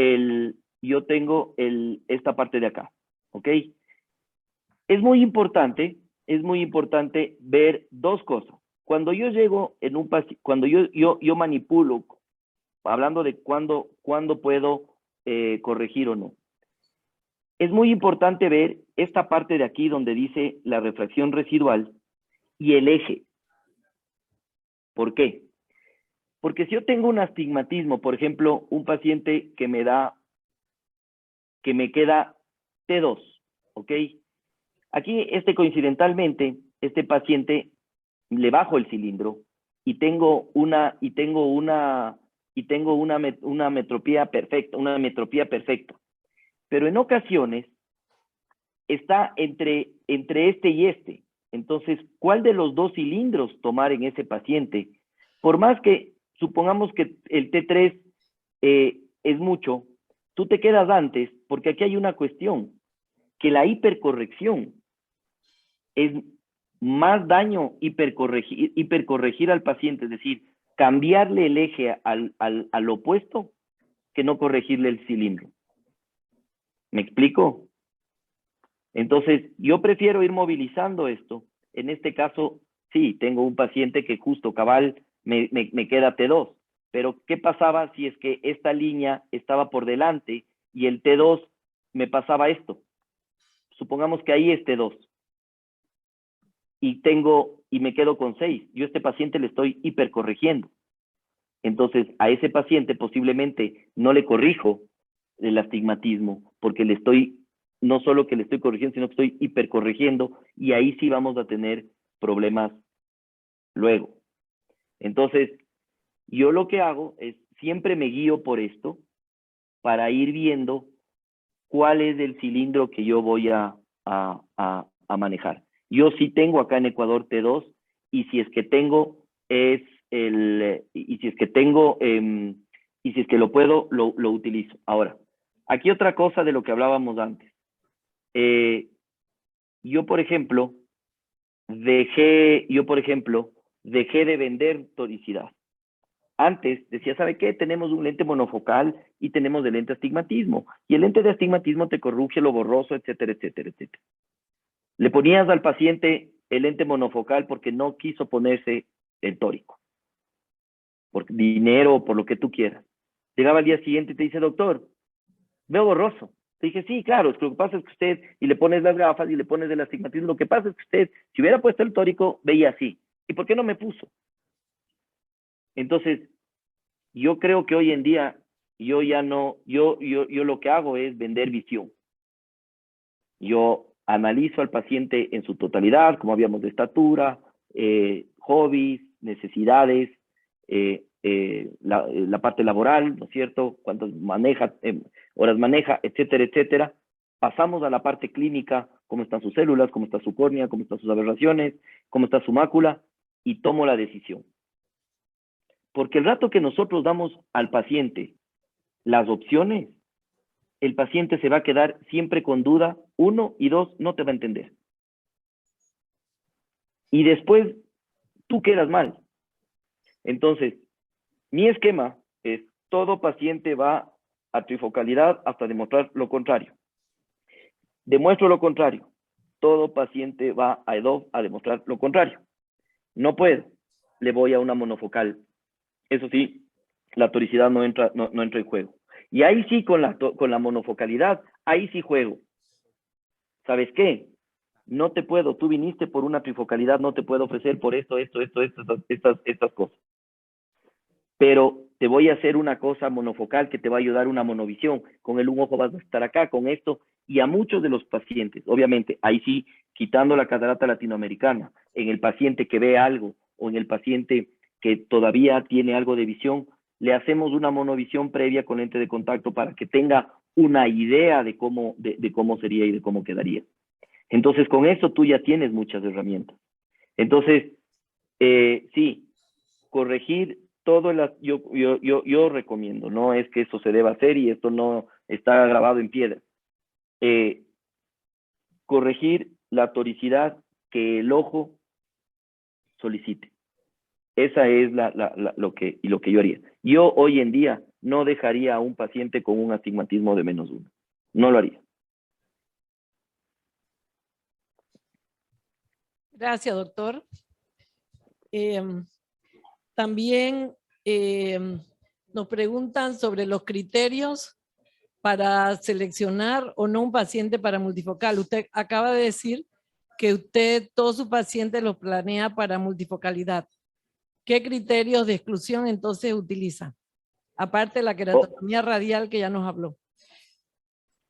esta parte de acá, ¿ok? Es muy importante ver dos cosas. Cuando yo llego en un paciente, cuando yo manipulo, hablando de cuándo puedo corregir o no. Es muy importante ver esta parte de aquí donde dice la refracción residual y el eje. ¿Por qué? Porque si yo tengo un astigmatismo, por ejemplo, un paciente que me queda T2, ¿ok? Aquí, coincidentalmente, este paciente le bajo el cilindro y tengo una metropía perfecta. Pero en ocasiones está entre este y este. Entonces, ¿cuál de los dos cilindros tomar en ese paciente? Por más que supongamos que el T3 es mucho, tú te quedas antes, porque aquí hay una cuestión, que la hipercorrección es más daño hipercorregir al paciente, es decir, cambiarle el eje al opuesto que no corregirle el cilindro. ¿Me explico? Entonces, yo prefiero ir movilizando esto. En este caso, sí, tengo un paciente que justo cabal me queda T2, pero ¿qué pasaba si es que esta línea estaba por delante y el T2 me pasaba esto? Supongamos que ahí es T2 y me quedo con 6. Yo a este paciente le estoy hipercorrigiendo. Entonces, a ese paciente posiblemente no le corrijo el astigmatismo, porque no solo que le estoy corrigiendo, sino que estoy hipercorrigiendo, y ahí sí vamos a tener problemas luego. Entonces, yo lo que hago es, siempre me guío por esto, para ir viendo cuál es el cilindro que yo voy a manejar. Yo sí tengo acá en Ecuador T2, y si es que tengo y si es que lo puedo, lo utilizo. Ahora, aquí otra cosa de lo que hablábamos antes. Yo, por ejemplo, dejé de vender toricidad. Antes decía, ¿sabe qué? Tenemos un lente monofocal y tenemos el lente astigmatismo. Y el lente de astigmatismo te corrige lo borroso, etcétera, etcétera, etcétera. Le ponías al paciente el lente monofocal porque no quiso ponerse el tórico. Por dinero o por lo que tú quieras. Llegaba al día siguiente y te dice, doctor, veo borroso. Te dije, sí, claro, lo que pasa es que usted, y le pones las gafas y le pones el astigmatismo, lo que pasa es que usted, si hubiera puesto el tórico, veía así. ¿Y por qué no me puso? Entonces, yo creo que hoy en día, yo lo que hago es vender visión. Yo analizo al paciente en su totalidad, como habíamos de estatura, hobbies, necesidades, la parte laboral, ¿no es cierto? Cuántas horas maneja, etcétera, etcétera. Pasamos a la parte clínica, cómo están sus células, cómo está su córnea, cómo están sus aberraciones, cómo está su mácula, y tomo la decisión. Porque el rato que nosotros damos al paciente las opciones, el paciente se va a quedar siempre con duda, 1, y 2, no te va a entender. Y después, tú quedas mal. Entonces, mi esquema es todo paciente va a trifocalidad hasta demostrar lo contrario. Demuestro lo contrario. Todo paciente va a EDOF a demostrar lo contrario. No puedo. Le voy a una monofocal. Eso sí, la toricidad no entra en juego. Y ahí sí, con la monofocalidad, ahí sí juego. ¿Sabes qué? No te puedo, tú viniste por una trifocalidad, no te puedo ofrecer por estas cosas. Pero te voy a hacer una cosa monofocal que te va a ayudar una monovisión. Con el un ojo vas a estar acá, con esto. Y a muchos de los pacientes, obviamente, ahí sí, quitando la catarata latinoamericana, en el paciente que ve algo o en el paciente que todavía tiene algo de visión, le hacemos una monovisión previa con lente de contacto para que tenga una idea de cómo sería y de cómo quedaría. Entonces, con eso tú ya tienes muchas herramientas. Entonces, sí, corregir todo yo recomiendo, no es que eso se deba hacer y esto no está grabado en piedra. Corregir la toricidad que el ojo solicite. Esa es lo que yo haría. Yo hoy en día no dejaría a un paciente con un astigmatismo de -1. No lo haría. Gracias, doctor. También nos preguntan sobre los criterios para seleccionar o no un paciente para multifocal. Usted acaba de decir que usted todos sus pacientes los planea para multifocalidad. ¿Qué criterios de exclusión entonces utiliza? Aparte de la queratotomía radial que ya nos habló.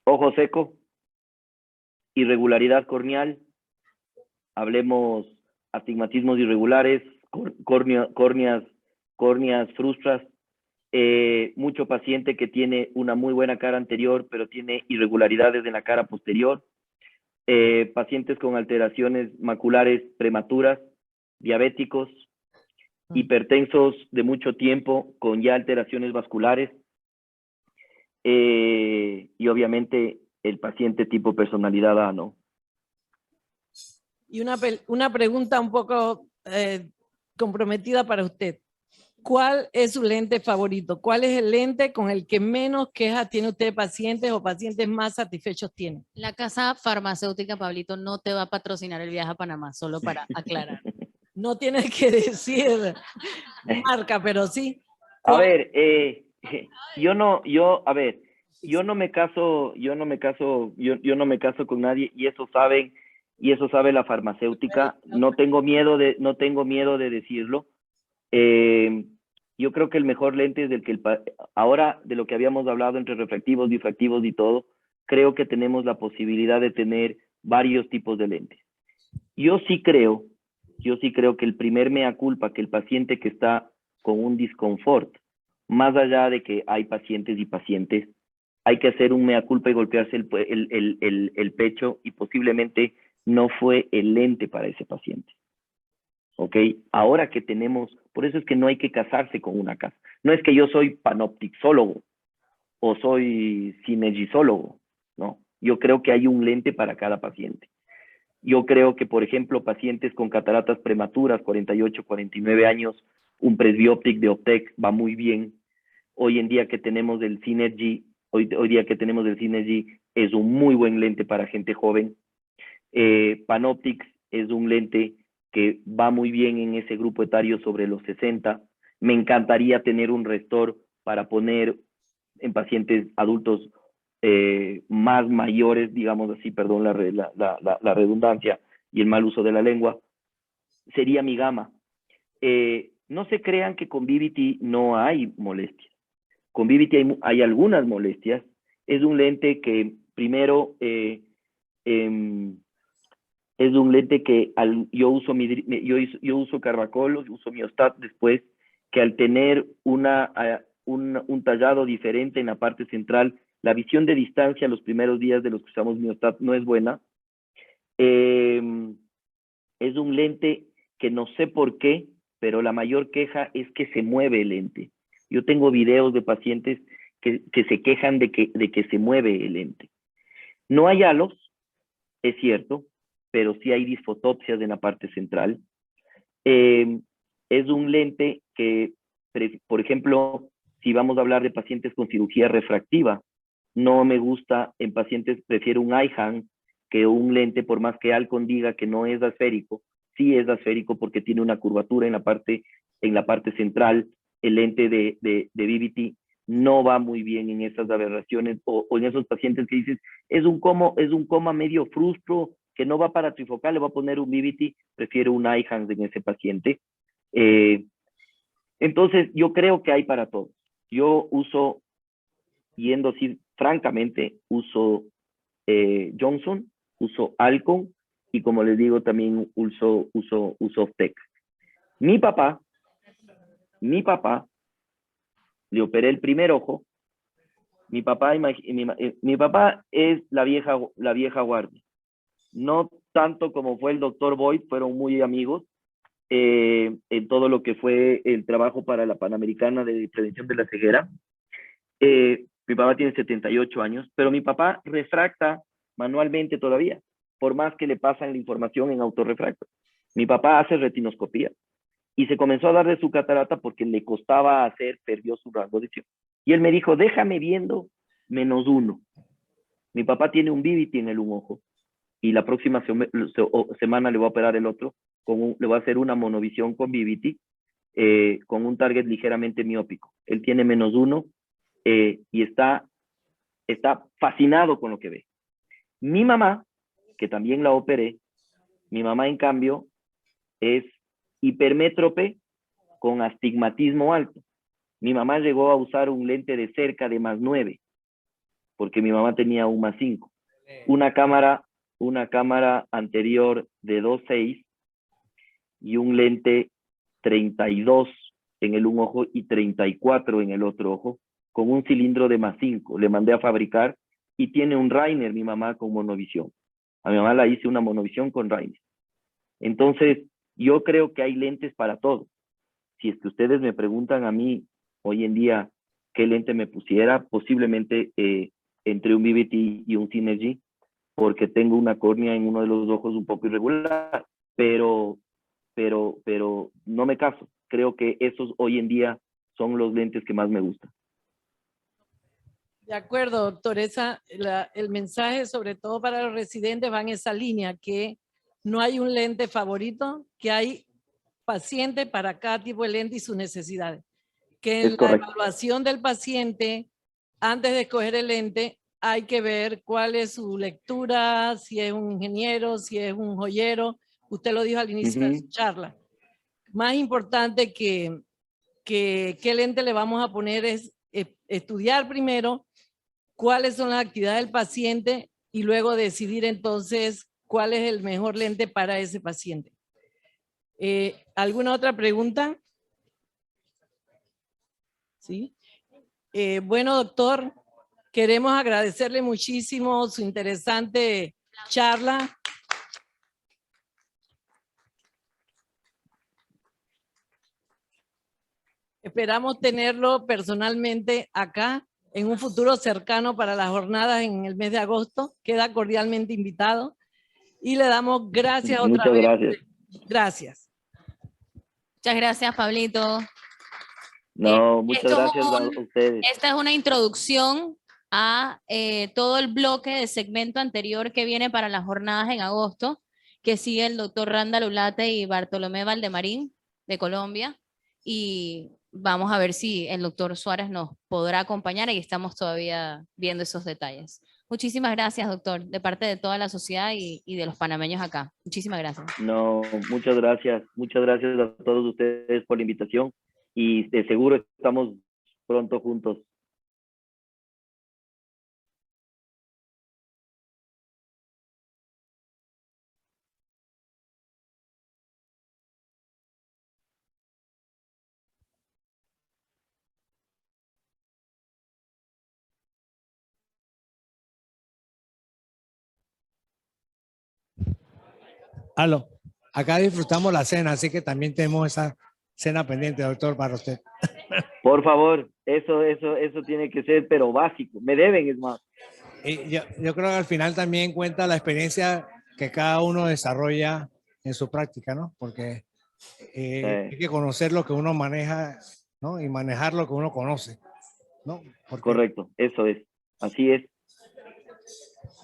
Ojo seco, irregularidad corneal, hablemos astigmatismos irregulares, córneas frustras, mucho paciente que tiene una muy buena cara anterior, pero tiene irregularidades en la cara posterior, pacientes con alteraciones maculares prematuras, diabéticos, hipertensos de mucho tiempo, con ya alteraciones vasculares, y obviamente el paciente tipo personalidad A, ¿no? Y una pregunta un poco comprometida para usted. ¿Cuál es su lente favorito? ¿Cuál es el lente con el que menos quejas tiene usted de pacientes o pacientes más satisfechos tiene? La casa farmacéutica, Pablito, no te va a patrocinar el viaje a Panamá, solo para aclarar. No tienes que decir marca, pero sí. A ver, yo no me caso con nadie y eso sabe la farmacéutica. No tengo miedo de decirlo. Yo creo que el mejor lente es del que ahora de lo que habíamos hablado entre refractivos, difractivos y todo, creo que tenemos la posibilidad de tener varios tipos de lentes. Yo sí creo que el primer mea culpa, que el paciente que está con un disconfort, más allá de que hay pacientes y pacientes, hay que hacer un mea culpa y golpearse el pecho y posiblemente no fue el lente para ese paciente. ¿Ok? Ahora que tenemos, por eso es que no hay que casarse con una casa. No es que yo soy panoptixólogo o soy cinegisólogo, no. Yo creo que hay un lente para cada paciente. Yo creo que, por ejemplo, pacientes con cataratas prematuras, 48, 49 años, un presbioptic de Optec va muy bien. Hoy en día que tenemos el Synergy, hoy día que tenemos el Synergy, es un muy buen lente para gente joven. Panoptix es un lente que va muy bien en ese grupo etario sobre los 60. Me encantaría tener un Restor para poner en pacientes adultos más mayores, digamos así, perdón la redundancia y el mal uso de la lengua. Sería mi gama. No se crean que con Vivity no hay molestias. Con Vivity hay algunas molestias. Es un lente que primero es un lente que yo uso Carbacol, uso Miostat después, que al tener un tallado diferente en la parte central, la visión de distancia los primeros días de los que usamos Miostat no es buena. Es un lente que no sé por qué, pero la mayor queja es que se mueve el lente. Yo tengo videos de pacientes que se quejan de que se mueve el lente. No hay halos, es cierto, pero sí hay disfotopsias en la parte central. Es un lente que, por ejemplo, si vamos a hablar de pacientes con cirugía refractiva, no me gusta en pacientes, prefiero un IHAN que un lente, por más que Alcon diga que no es asférico, sí es asférico porque tiene una curvatura en la parte central. El lente de VVT no va muy bien en esas aberraciones o en esos pacientes que dices, es un coma medio frustro que no va para trifocal, le voy a poner un VVT, prefiero un IHANS en ese paciente. Entonces, yo creo que hay para todos. Yo uso, yendo así francamente, uso Johnson, uso Alcon y como les digo también uso Oftec. Mi papá le operé el primer ojo. Mi papá es la vieja guardia. No tanto como fue el doctor Boyd, fueron muy amigos en todo lo que fue el trabajo para la Panamericana de Prevención de la Ceguera. Mi papá tiene 78 años, pero mi papá refracta manualmente todavía, por más que le pasan la información en autorrefracto. Mi papá hace retinoscopía y se comenzó a dar de su catarata porque le costaba hacer, perdió su rango de visión. Y él me dijo, déjame viendo -1. Mi papá tiene un VVT en el un ojo y la próxima semana le voy a operar el otro, le voy a hacer una monovisión con VVT, con un target ligeramente miópico. Él tiene -1 y está fascinado con lo que ve. Mi mamá, que también la operé, mi mamá en cambio es hipermétrope con astigmatismo alto. Mi mamá llegó a usar un lente de cerca de +9, porque mi mamá tenía un +5. Una cámara anterior de 2.6 y un lente 32 en el un ojo y 34 en el otro ojo, con un cilindro de +5. Le mandé a fabricar y tiene un Rainer, mi mamá, con monovisión. A mi mamá la hice una monovisión con Rainer. Entonces, yo creo que hay lentes para todo. Si es que ustedes me preguntan a mí hoy en día qué lente me pusiera, posiblemente entre un VVT y un Synergy, porque tengo una córnea en uno de los ojos un poco irregular, pero no me caso. Creo que esos hoy en día son los lentes que más me gustan. De acuerdo, doctor. El mensaje, sobre todo para los residentes, va en esa línea, que no hay un lente favorito, que hay paciente para cada tipo de lente y sus necesidades. Que en la evaluación del paciente, antes de escoger el lente, hay que ver cuál es su lectura, si es un ingeniero, si es un joyero. Usted lo dijo al inicio de su charla. Más importante que qué lente le vamos a poner es estudiar primero cuáles son las actividades del paciente y luego decidir entonces cuál es el mejor lente para ese paciente. ¿Alguna otra pregunta? ¿Sí? Bueno, doctor, queremos agradecerle muchísimo su interesante charla. Esperamos tenerlo personalmente acá en un futuro cercano para las jornadas en el mes de agosto. Queda cordialmente invitado y le damos gracias otra vez. Muchas gracias. Gracias. Muchas gracias, Pablito. No, muchas gracias a ustedes. Esta es una introducción a todo el bloque de segmento anterior que viene para las jornadas en agosto, que sigue el doctor Randall Ulate y Bartolomé Valdemarín de Colombia. Y vamos a ver si el doctor Suárez nos podrá acompañar y estamos todavía viendo esos detalles. Muchísimas gracias, doctor, de parte de toda la sociedad y de los panameños acá. Muchísimas gracias. No, muchas gracias. Muchas gracias a todos ustedes por la invitación y de seguro estamos pronto juntos. Aló, acá disfrutamos la cena, así que también tenemos esa cena pendiente, doctor, para usted. Por favor, eso tiene que ser, pero básico. Me deben, es más. Y yo creo que al final también cuenta la experiencia que cada uno desarrolla en su práctica, ¿no? Porque hay que conocer lo que uno maneja, ¿no? Y manejar lo que uno conoce, ¿no? Porque- Correcto, eso es. Así es.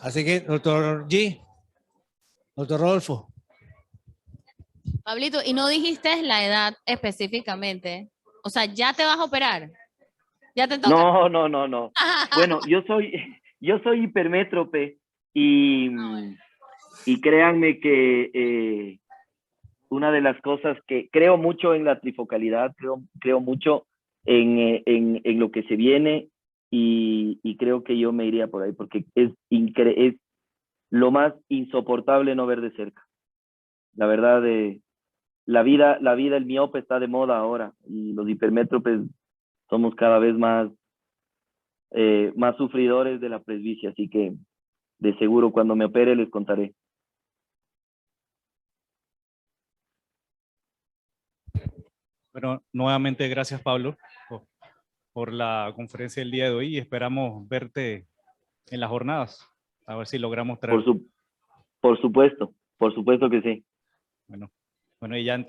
Así que, doctor G, doctor Rodolfo, Pablito, y no dijiste la edad específicamente. O sea, ¿ya te vas a operar? ¿Ya te toca? No, no, no, no. Bueno, yo soy hipermétrope y créanme que una de las cosas que creo mucho en la trifocalidad, creo mucho en lo que se viene y creo que yo me iría por ahí porque es lo más insoportable no ver de cerca. La verdad, la vida, el miope está de moda ahora y los hipermétropes somos cada vez más sufridores de la presbicia, así que de seguro cuando me opere les contaré. Bueno, nuevamente gracias Pablo por la conferencia del día de hoy y esperamos verte en las jornadas. A ver si logramos traer. Por supuesto que sí. Bueno, y ya entonces.